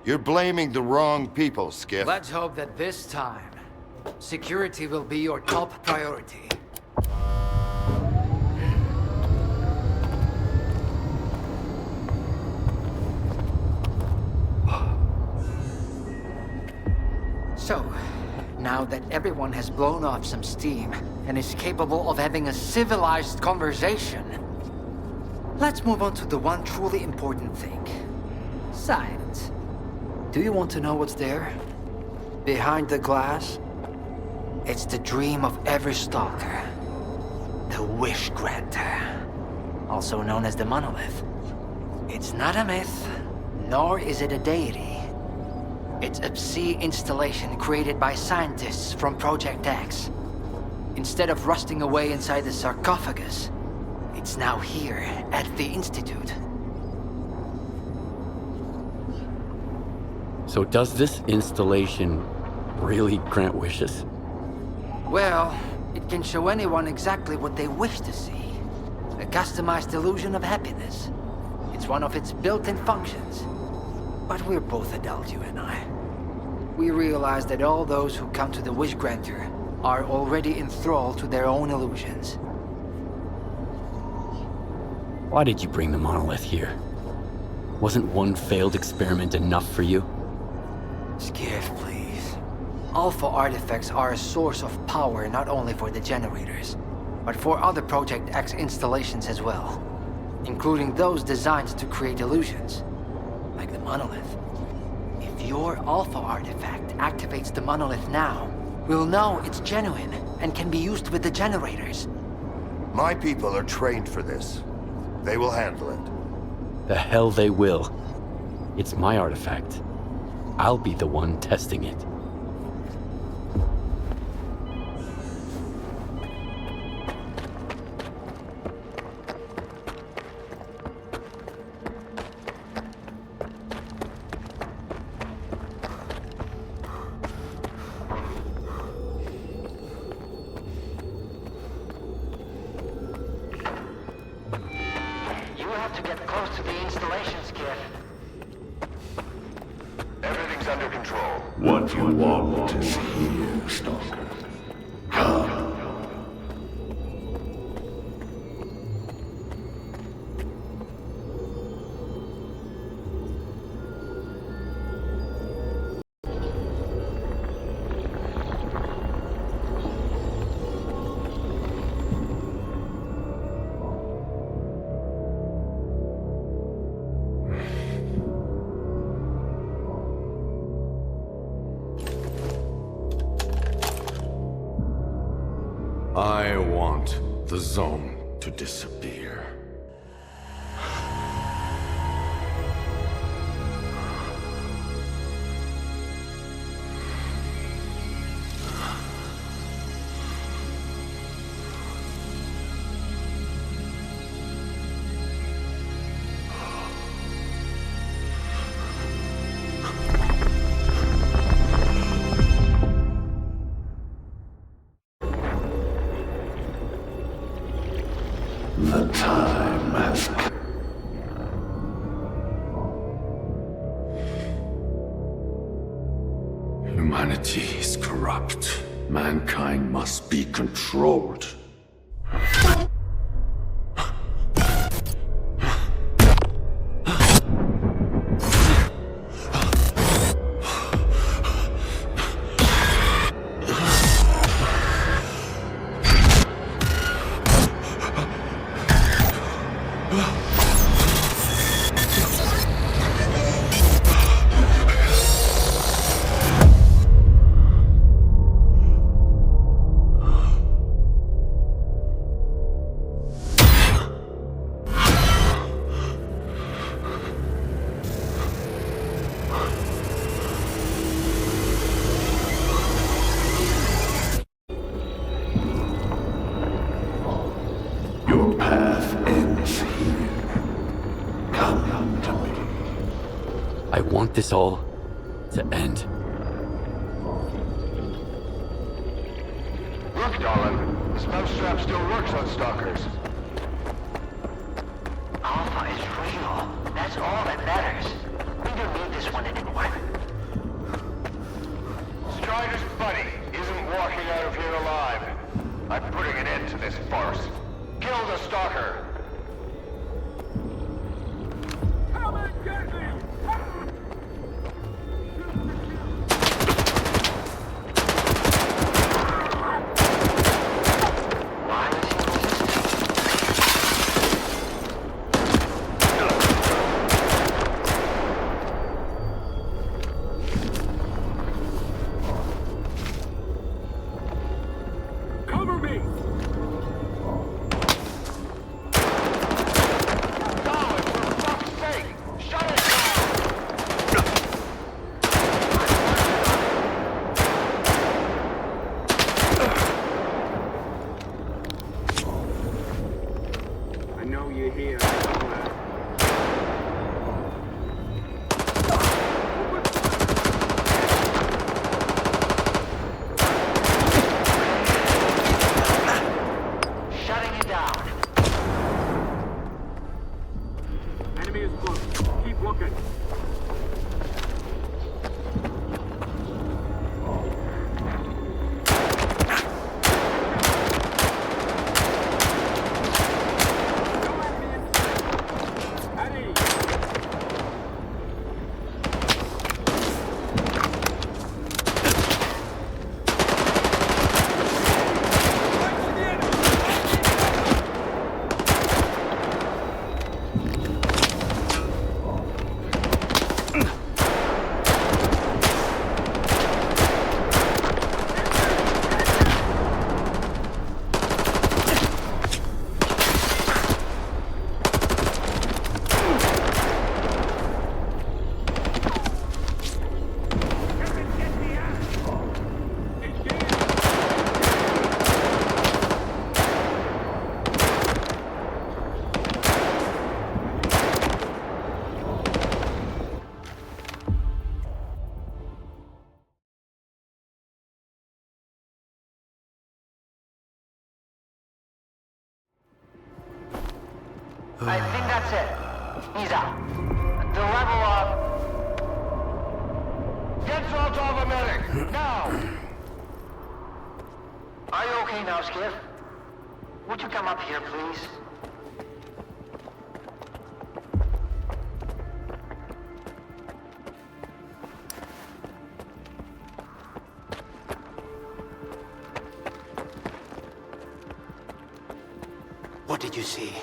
You're blaming the wrong people, Skiff. Let's hope that this time, security will be your top priority. So, now that everyone has blown off some steam and is capable of having a civilized conversation, Let's move on to the one truly important thing. Science. Do you want to know what's there? Behind the glass? It's the dream of every stalker. The Wish Granter. Also known as the Monolith. It's not a myth, nor is it a deity. It's a Psi installation created by scientists from Project X. Instead of rusting away inside the sarcophagus, it's now here at the Institute. So does this installation really grant wishes? Well, it can show anyone exactly what they wish to see. A customized illusion of happiness. It's one of its built-in functions. But we're both adults, you and I. We realize that all those who come to the Wish Granter are already enthralled to their own illusions. Why did you bring the monolith here? Wasn't one failed experiment enough for you? Skiff, please. Alpha artifacts are a source of power not only for the generators, but for other Project X installations as well, including those designed to create illusions, like the monolith. If your Alpha artifact activates the monolith now, we'll know it's genuine and can be used with the generators. My people are trained for this. They will handle it. The hell they will. It's my artifact. I'll be the one testing it. What you want is here, Stalker. Come. I want the zone to disappear. The time has come. Humanity is corrupt. Mankind must be controlled. Your path ends here. Come to me. I want this all to end. Look, darling. This mousetrap still works on stalkers. Alpha is real. That's all that matters. We don't need this one anymore. Strider's buddy isn't walking out of here alive. I'm putting an end to this farce. Kill the stalker. Come and get me! Why is he resisting? looking. I think that's it. He's out. The level up. Get salt off a medic! Now! Are you okay now, Skiff? Would you come up here, please? What did you see?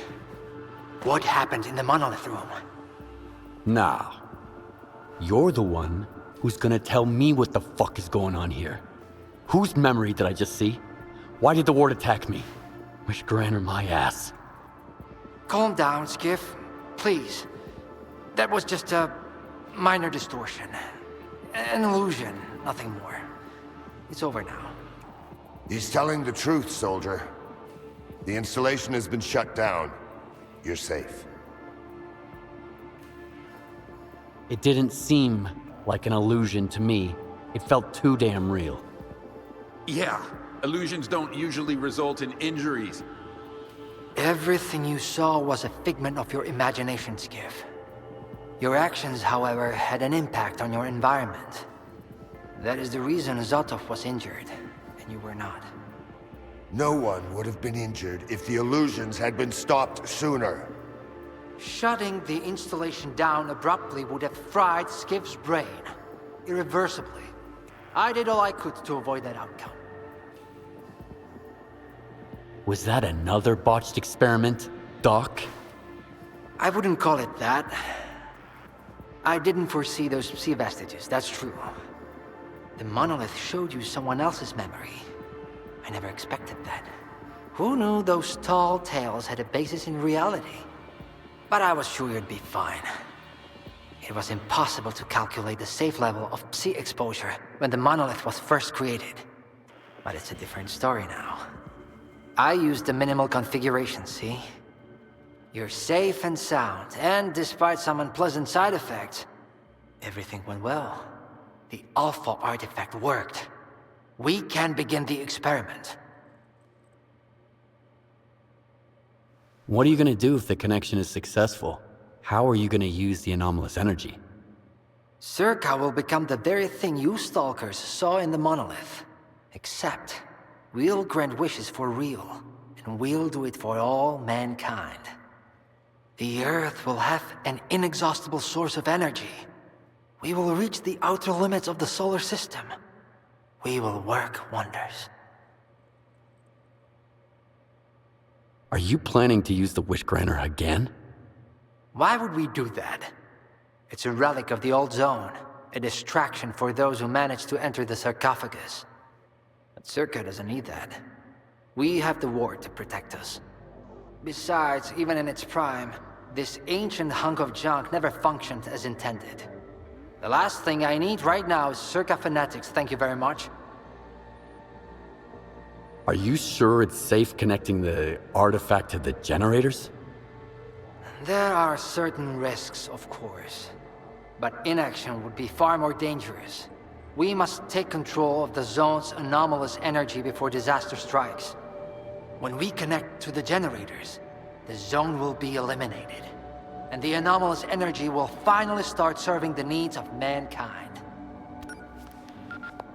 What happened in the monolith room? Now, you're the one who's gonna tell me what the fuck is going on here. Whose memory did I just see? Why did the ward attack me? Wish Granner my ass. Calm down, Skiff. Please. That was just a minor distortion. An illusion, nothing more. It's over now. He's telling the truth, soldier. The installation has been shut down. You're safe. It didn't seem like an illusion to me. It felt too damn real. Yeah, illusions don't usually result in injuries. Everything you saw was a figment of your imagination, Skiff. Your actions, however, had an impact on your environment. That is the reason Zotov was injured, and you were not. No one would have been injured if the illusions had been stopped sooner. Shutting the installation down abruptly would have fried Skiff's brain. Irreversibly. I did all I could to avoid that outcome. Was that another botched experiment, Doc? I wouldn't call it that. I didn't foresee those sea vestiges, that's true. The monolith showed you someone else's memory. I never expected that. Who knew those tall tales had a basis in reality? But I was sure you'd be fine. It was impossible to calculate the safe level of Psi exposure when the monolith was first created. But it's a different story now. I used the minimal configuration, see? You're safe and sound, and despite some unpleasant side effects, everything went well. The Alpha artifact worked. We can begin the experiment. What are you gonna do if the connection is successful? How are you gonna use the anomalous energy? SIRCAA will become the very thing you Stalkers saw in the monolith. Except, we'll grant wishes for real, and we'll do it for all mankind. The Earth will have an inexhaustible source of energy. We will reach the outer limits of the solar system. We will work wonders. Are you planning to use the Wish Granter again? Why would we do that? It's a relic of the old zone, a distraction for those who manage to enter the sarcophagus. But SIRCAA doesn't need that. We have the ward to protect us. Besides, even in its prime, this ancient hunk of junk never functioned as intended. The last thing I need right now is SIRCAA fanatics, thank you very much. Are you sure it's safe connecting the artifact to the generators? There are certain risks, of course. But inaction would be far more dangerous. We must take control of the zone's anomalous energy before disaster strikes. When we connect to the generators, the zone will be eliminated. and the anomalous energy will finally start serving the needs of mankind.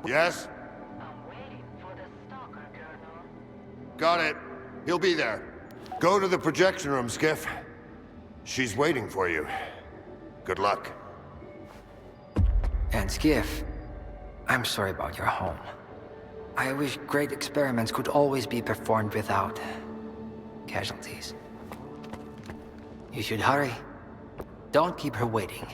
Yes? Got it. He'll be there. Go to the projection room, Skiff. She's waiting for you. Good luck. And Skiff, I'm sorry about your home. I wish great experiments could always be performed without casualties. You should hurry. Don't keep her waiting.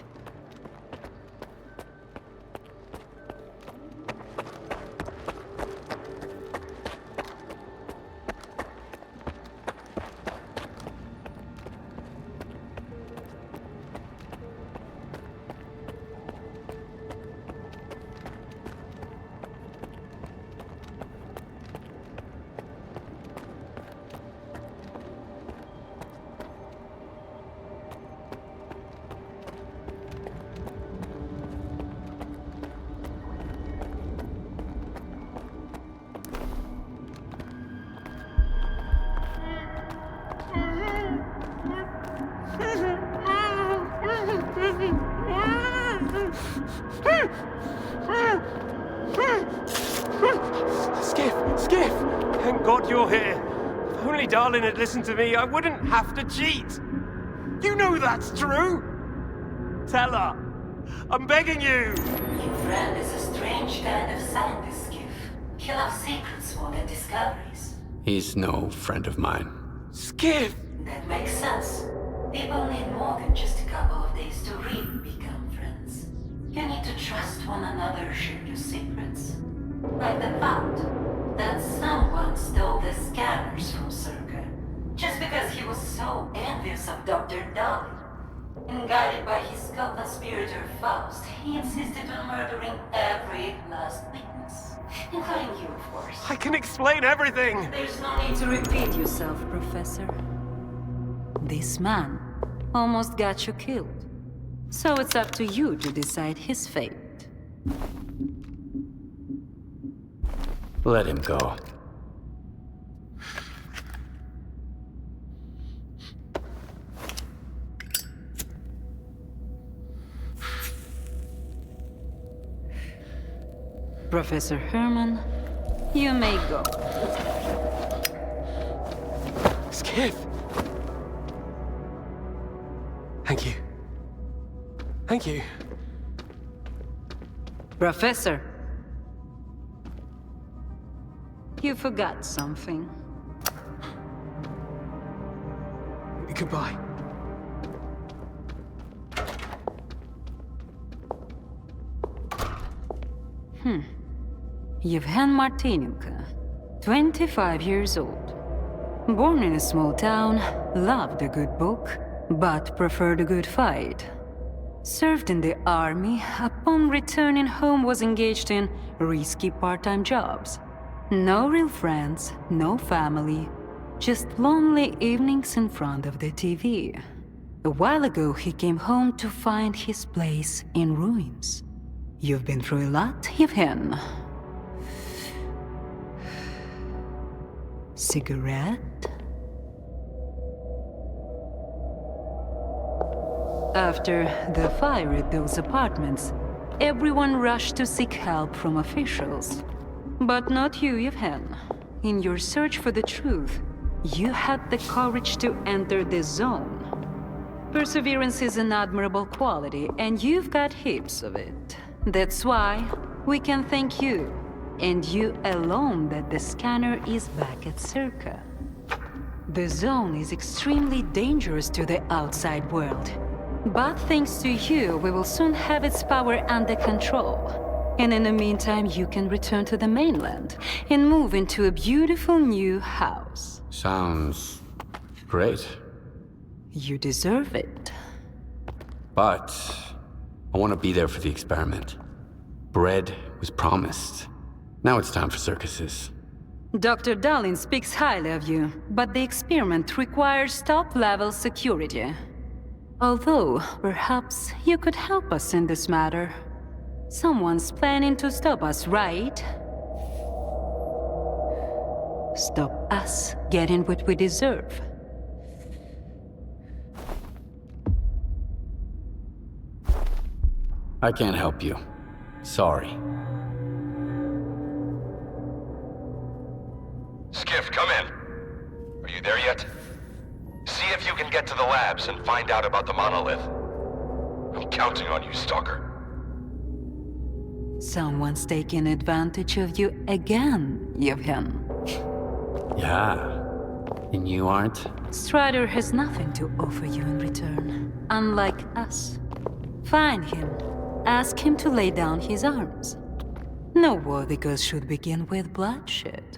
Skiff! Thank God you're here. If only Darlin had listened to me, I wouldn't have to cheat. You know that's true. Tell her. I'm begging you. Your friend is a strange kind of scientist, Skiff. He loves secrets more than discoveries. He's no friend of mine. Skiff! That makes sense. People need more than just a couple of days to really become friends. You need to trust one another, share your secrets. Like the fact that someone stole the scanners from SIRCAA just because he was so envious of Dr. Dolly. And guided by his co-conspirator Faust, he insisted on murdering every last witness, including you, of course. I can explain everything! There's no need to repeat yourself, Professor. This man almost got you killed. So it's up to you to decide his fate. Let him go. Professor Herman, you may go. Skiff! Thank you. Thank you. Professor, you forgot something. Goodbye. Yevhen Martinenko, 25 years old. Born in a small town, loved a good book, but preferred a good fight. Served in the army, upon returning home was engaged in risky part-time jobs. No real friends, no family, just lonely evenings in front of the TV. A while ago, he came home to find his place in ruins. You've been through a lot, Yevhen. Cigarette? After the fire at those apartments, everyone rushed to seek help from officials. But not you, Yevhen. In your search for the truth, you had the courage to enter the zone. Perseverance is an admirable quality, and you've got heaps of it. That's why we can thank you, and you alone, that the scanner is back at SIRCAA. The zone is extremely dangerous to the outside world. But thanks to you, we will soon have its power under control. And in the meantime, you can return to the mainland and move into a beautiful new house. Sounds great. You deserve it. But I want to be there for the experiment. Bread was promised. Now it's time for circuses. Dr. Darlin speaks highly of you, but the experiment requires top-level security. Although, perhaps you could help us in this matter. Someone's planning to stop us, right? Stop us getting what we deserve. I can't help you. Sorry. Skiff, come in. Are you there yet? See if you can get to the labs and find out about the monolith. I'm counting on you, Stalker. Someone's taking advantage of you again, Yevhen. Yeah. And you aren't? Strider has nothing to offer you in return, unlike us. Find him. Ask him to lay down his arms. No war because should begin with bloodshed.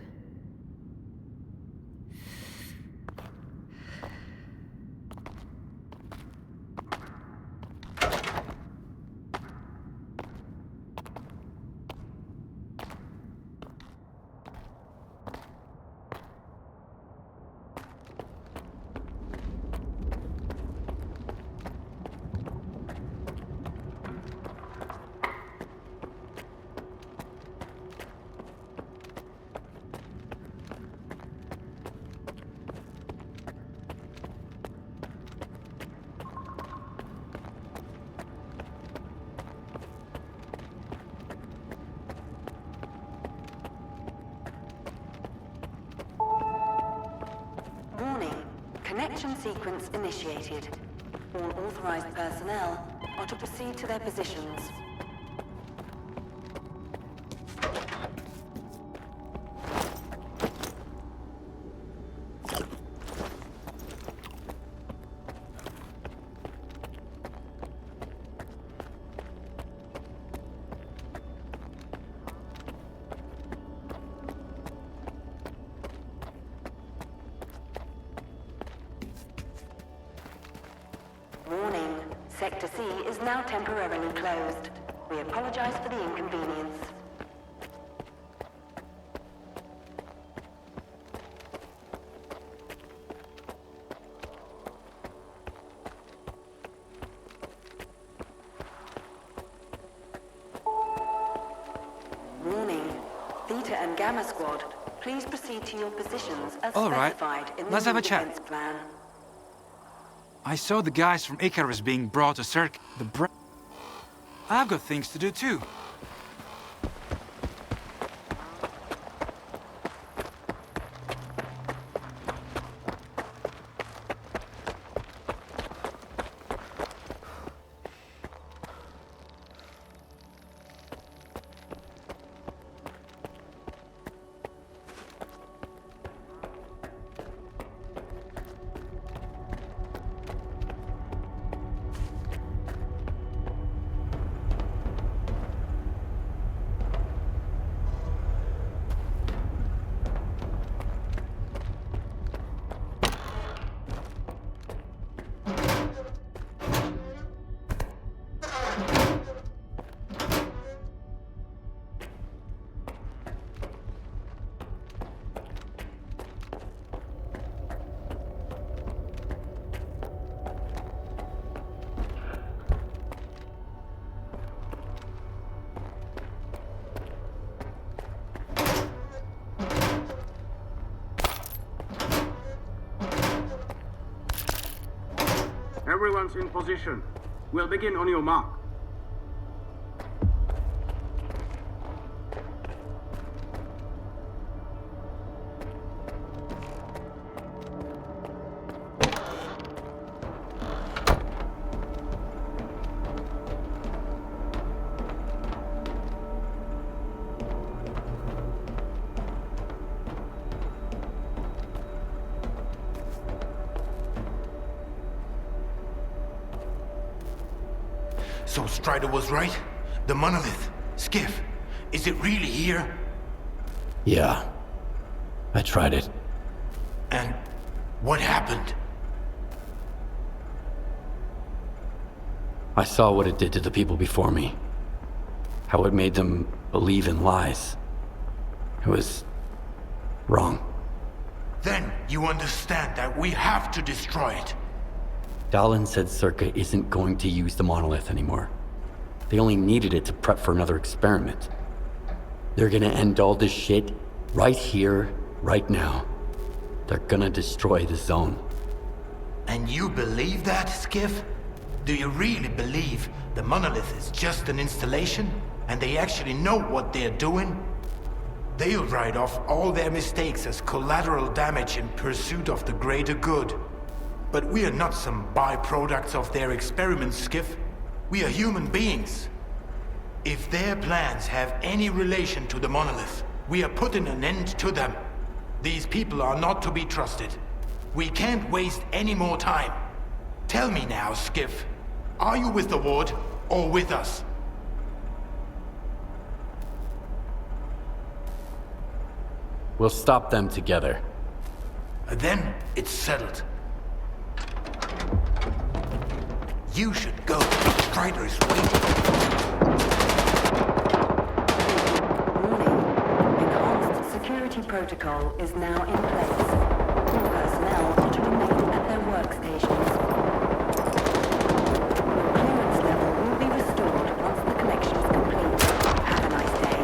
Connection sequence initiated. All authorized personnel are to proceed to their positions. Warning, Sector C is now temporarily closed. We apologize for the inconvenience. Warning, Theta and Gamma Squad, please proceed to your positions as specified in the Let's have a chat. defense plan. I saw the guys from Icarus being brought to SIRCAA. I've got things to do too. Everyone's in position. We'll begin on your mark. So Strider was right? The monolith, Skiff, is it really here? Yeah. I tried it. And what happened? I saw what it did to the people before me. How it made them believe in lies. It was wrong. Then you understand that we have to destroy it. Dahlan said SIRCAA isn't going to use the monolith anymore. They only needed it to prep for another experiment. They're gonna end all this shit right here, right now. They're gonna destroy the zone. And you believe that, Skiff? Do you really believe the monolith is just an installation, and they actually know what they're doing? They'll write off all their mistakes as collateral damage in pursuit of the greater good. But we are not some byproducts of their experiments, Skiff. We are human beings. If their plans have any relation to the monolith, we are putting an end to them. These people are not to be trusted. We can't waste any more time. Tell me now, Skiff. Are you with the Ward, or with us? We'll stop them together. Then it's settled. You should go. Strider is waiting. Enhanced security protocol is now in place. All personnel are to remain at their workstations. Your clearance level will be restored once the connection is complete. Have a nice day.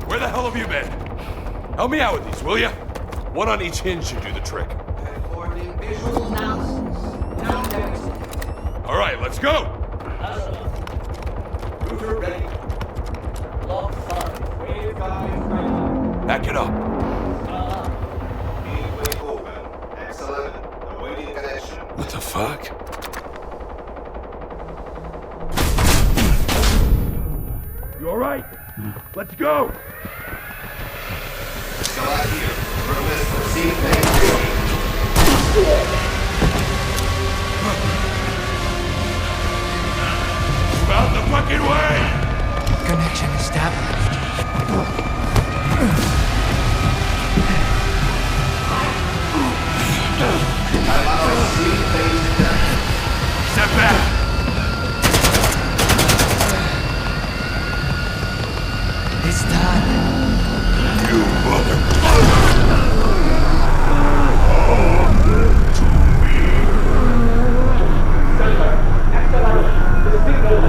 Where the hell have you been? Help me out with these, will ya? One on each hinge should do the trick. Recording visual analysis. Now next. All right, let's go! Router ready. Lock 5. Wave guide ready. Back it up. Gateway open. X11. Awaiting connection. What the fuck? You all right? Let's go! Go out here. Request for seat Move out the fucking way! Connection established. Step back! It's done. You motherfucker! Excellent. The signal.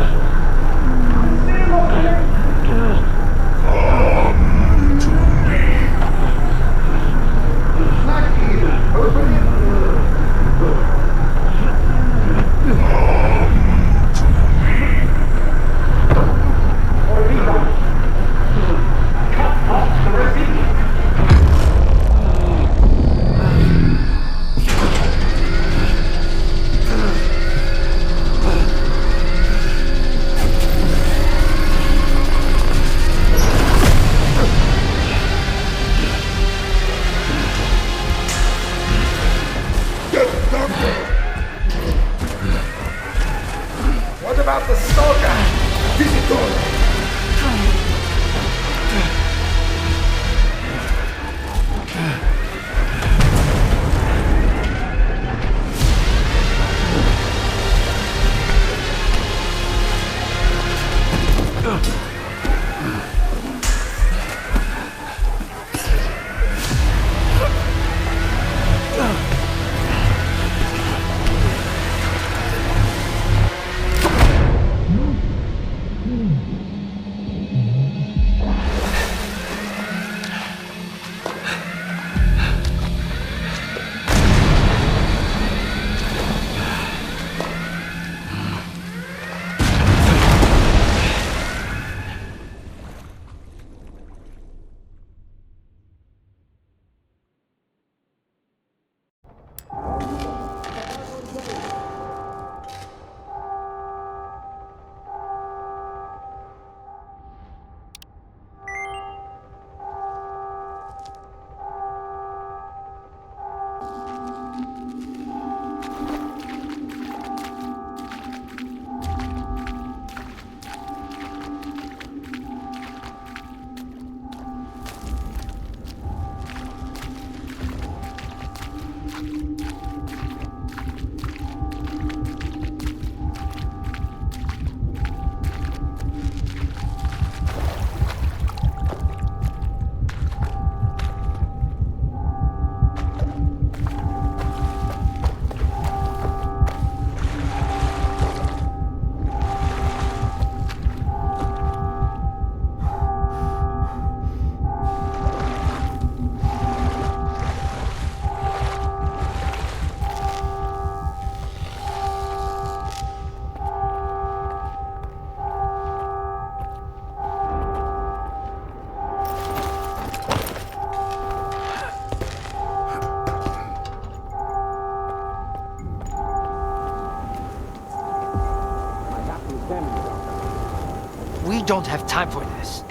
don't have time for this.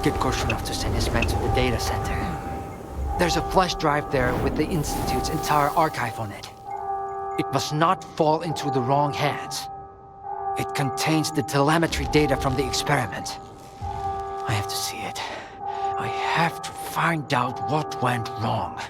Get Korshunov to send his men to the data center. There's a flash drive there with the Institute's entire archive on it. It must not fall into the wrong hands. It contains the telemetry data from the experiment. I have to see it. I have to find out what went wrong.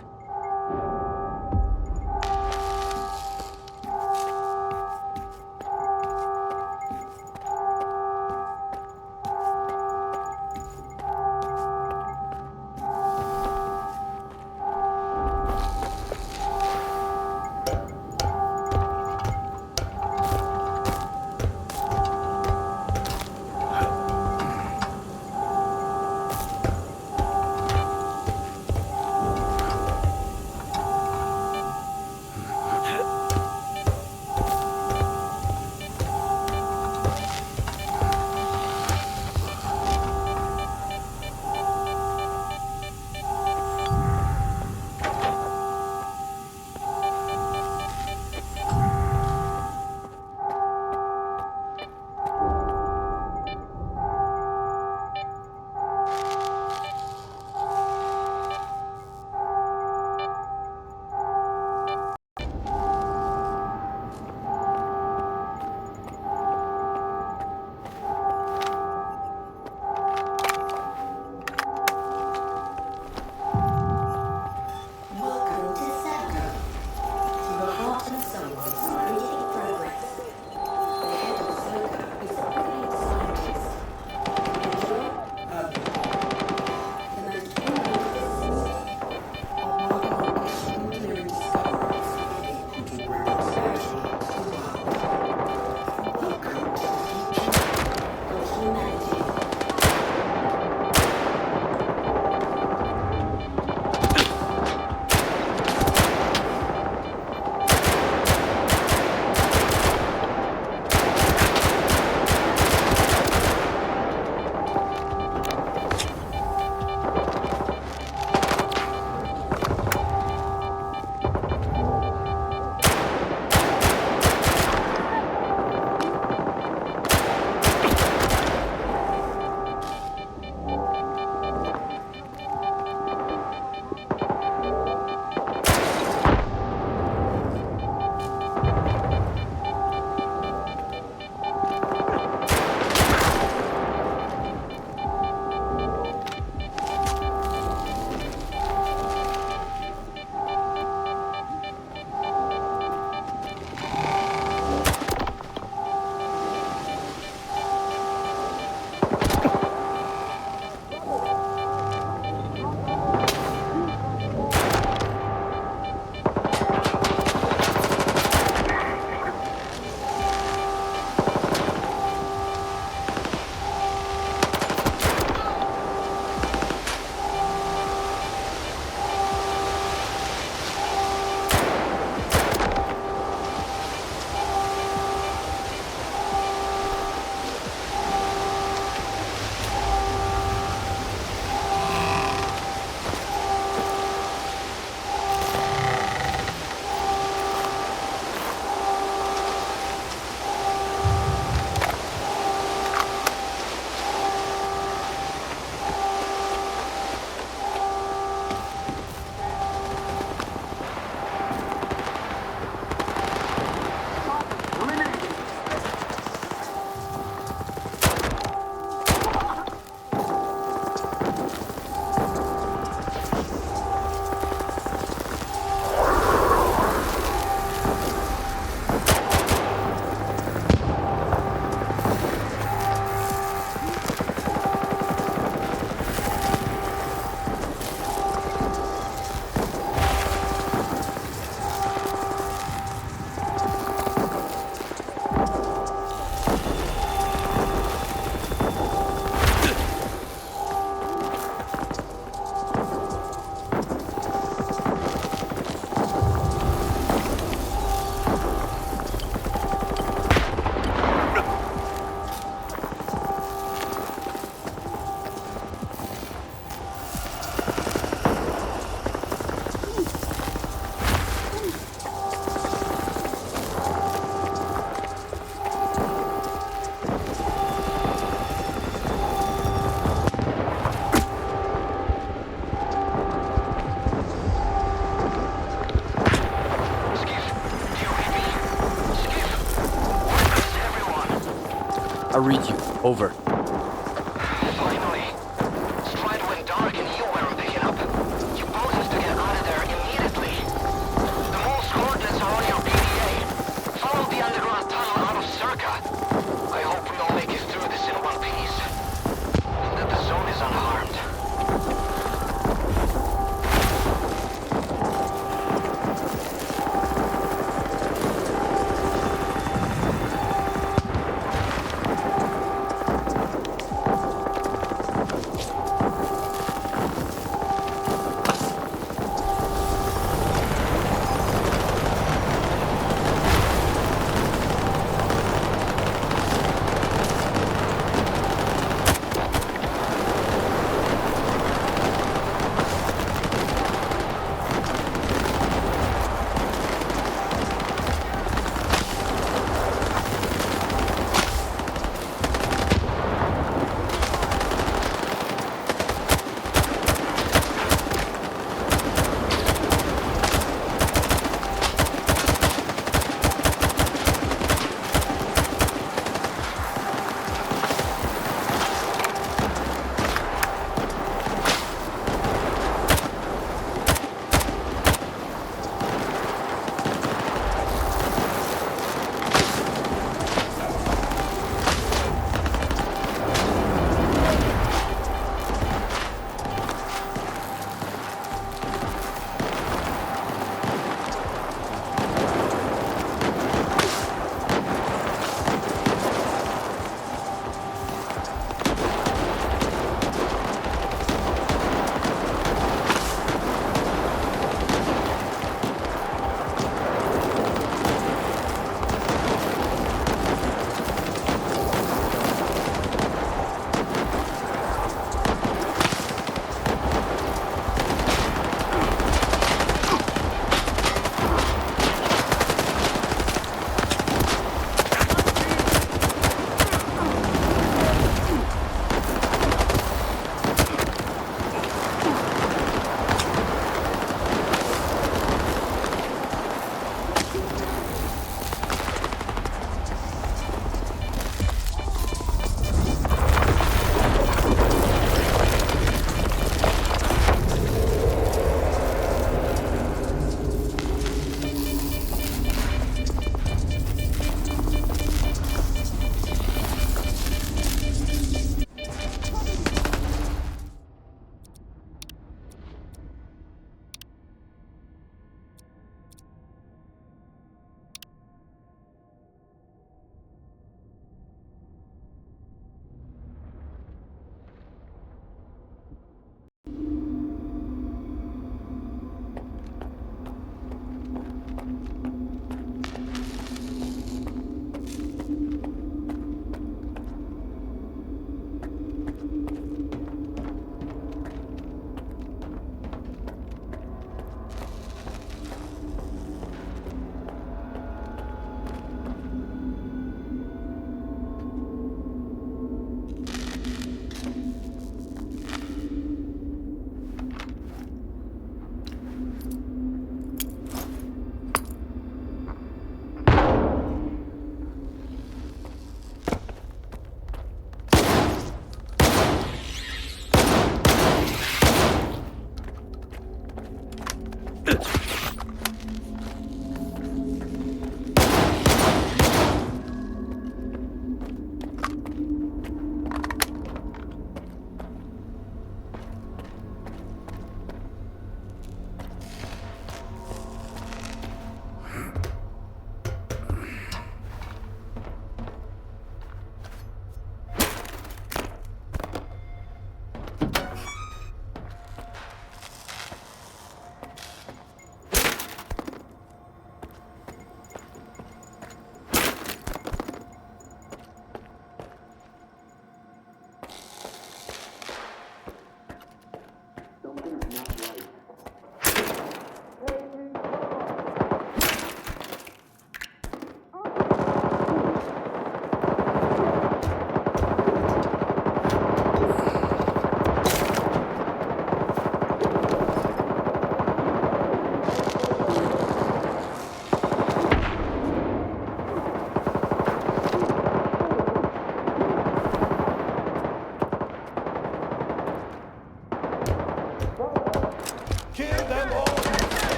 I'll read you. Over. Finally. Stride went dark and you weren't picking up. You both have to get out of there immediately. The moon's coordinates are on your PDA. Follow the underground tunnel out of SIRCAA. I hope we all make it through this in one piece. And that the zone is unharmed.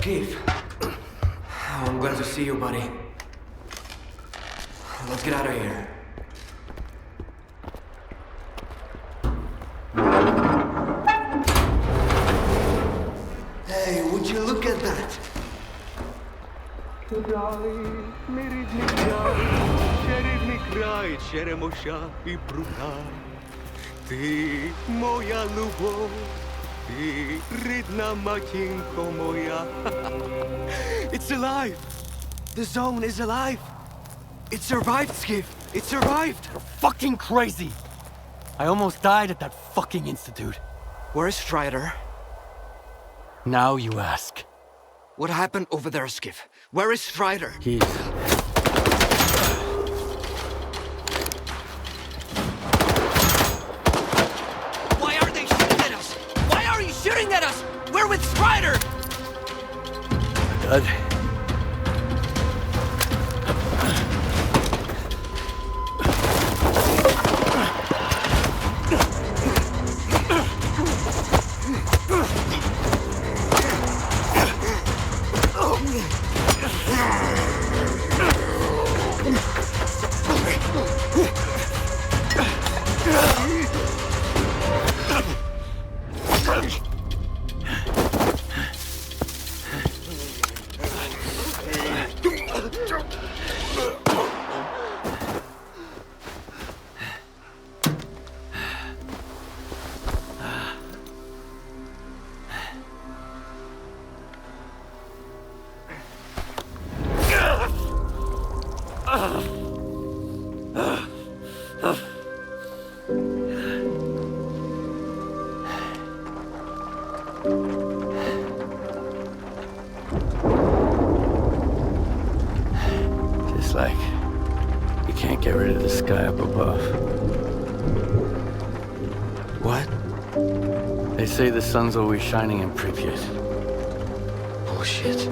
Skiff. I'm glad to see you, buddy. Let's get out of here. Hey, would you look at that? Ти моя любов, ти рідна матінко моя. It's alive! The zone is alive! It survived, Skiff! It survived! You're fucking crazy! I almost died at that fucking institute. Where's Strider? Now you ask. What happened over there, Skiff? Where is Strider? He's... Why are they shooting at us? Why are you shooting at us? We're with Strider! Dud. Just like you can't get rid of the sky up above. What? They say the sun's always shining in Pripyat. Bullshit.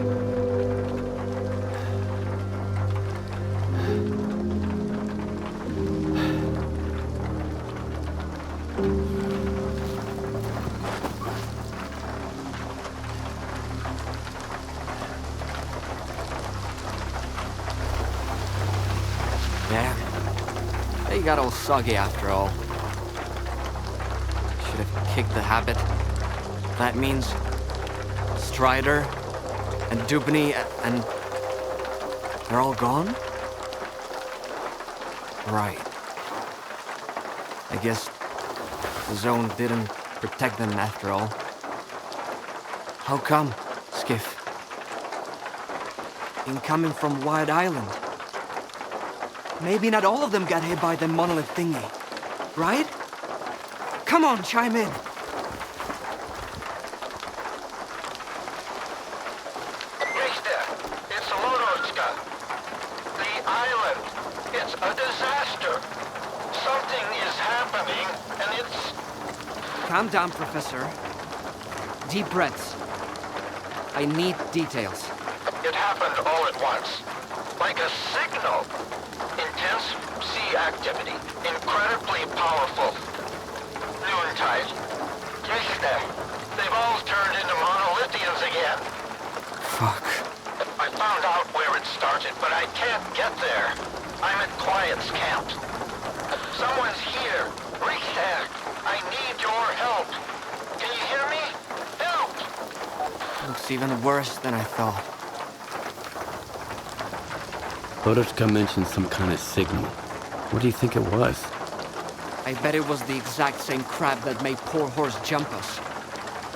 Yeah. They got all soggy after all. Should have kicked the habit. That means Strider and Dubny and they're all gone? Right. I guess the zone didn't protect them after all. How come, Skiff? Incoming from White Island. Maybe not all of them got hit by the monolith thingy, right? Come on, chime in. Mister, it's Lodochka. The island, it's a disaster. Something is happening, and it's... Calm down, Professor. Deep breaths. I need details. It happened all at once. Like a signal. Intense sea activity. Incredibly powerful. Noontide. Mister, they've all turned into monolithians again. Fuck. I found out where it started, but I can't get there. I'm at Quiet's camp. Someone's here. Richter, I need your help. Can you hear me? Help! Looks even worse than I thought. Lodochka mentioned some kind of signal. What do you think it was? I bet it was the exact same crab that made poor horse jump us.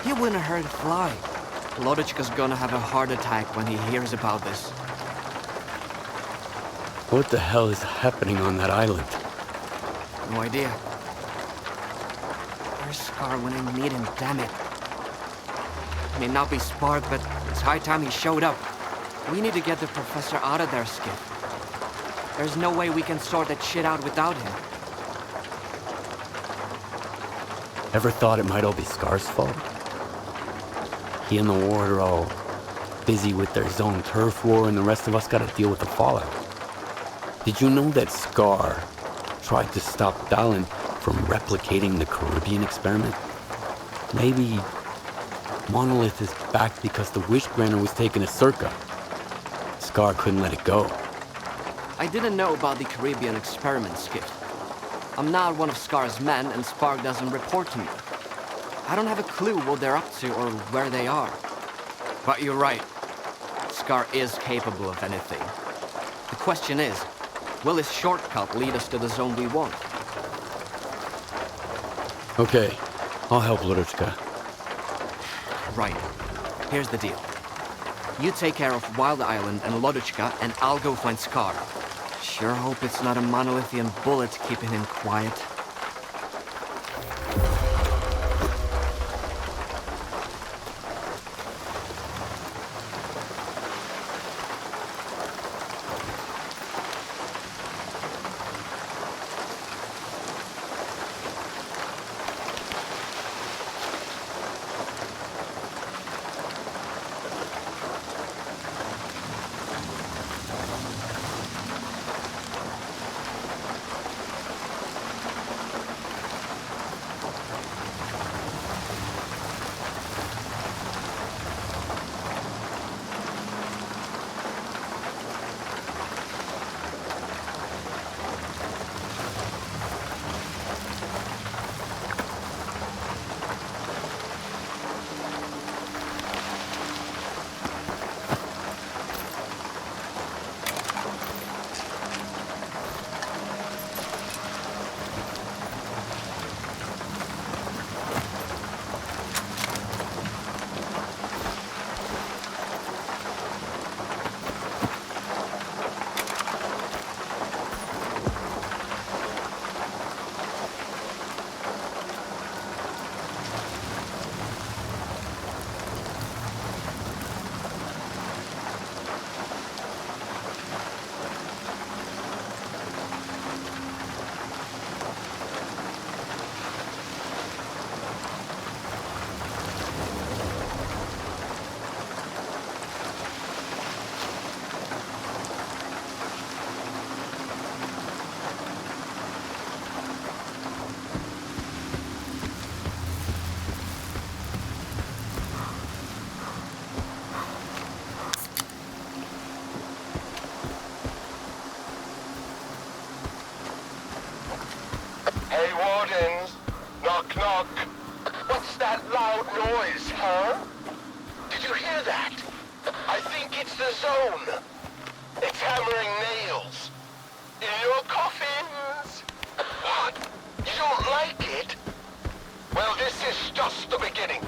He wouldn't have heard it fly. Lodochka's gonna have a heart attack when he hears about this. What the hell is happening on that island? No idea. Where's Scar when I need him, damn it? May not be smart, but it's high time he showed up. We need to get the professor out of there, Skip. There's no way we can sort that shit out without him. Ever thought it might all be Scar's fault? He and the ward are all busy with their zone turf war, and the rest of us gotta deal with the fallout. Did you know that Scar tried to stop Dallin from replicating the Caribbean experiment? Maybe Monolith is back because the Wish Granter was taken to SIRCAA. Scar couldn't let it go. I didn't know about the Caribbean experiment, Skip. I'm not one of Scar's men, and Spark doesn't report to me. I don't have a clue what they're up to or where they are. But you're right. Scar is capable of anything. The question is, will his shortcut lead us to the zone we want? Okay, I'll help Ludochka. Right. Here's the deal. You take care of Wild Island and Lodochka, and I'll go find Scar. Sure hope it's not a monolithian bullet keeping him quiet. Hey, Wardens. Knock, knock. What's that loud noise, huh? Did you hear that? I think it's the zone. It's hammering nails. In your coffins. What? You don't like it? Well, this is just the beginning.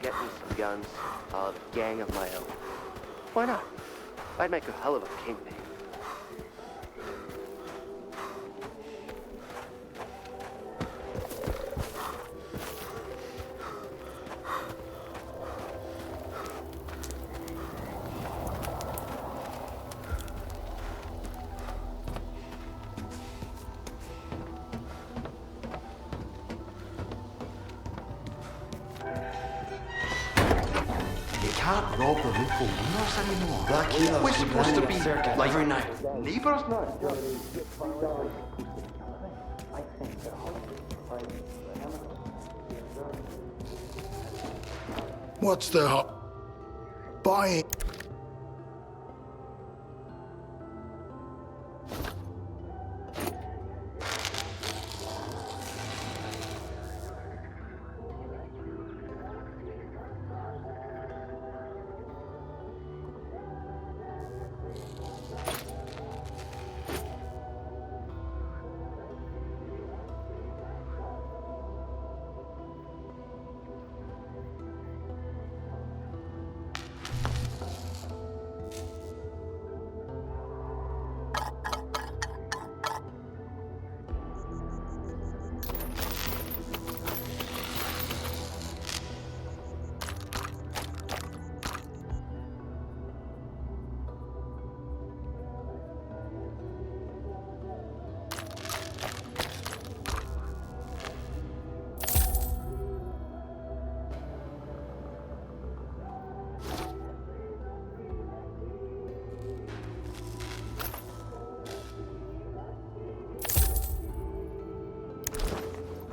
get me some guns, I'll have a gang of my own. Why not? I'd make a hell of a kingpin. Can't rob the local owners anymore. Black Heroes We're supposed to be SIRCAA like every night. neighbors. What's the buying?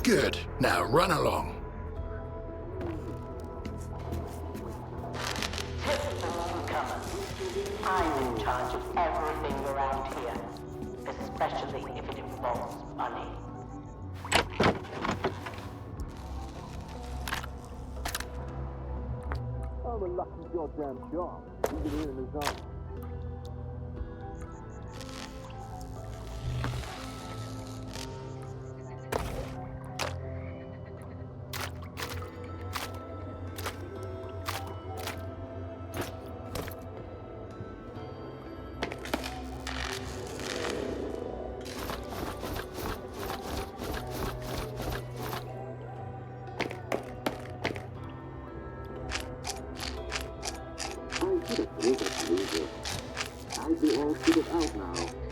Good. Now run along. I'm in charge of everything around here, especially if it involves money. I'm a lucky goddamn job, even here in the zone. I'd be all figured out now.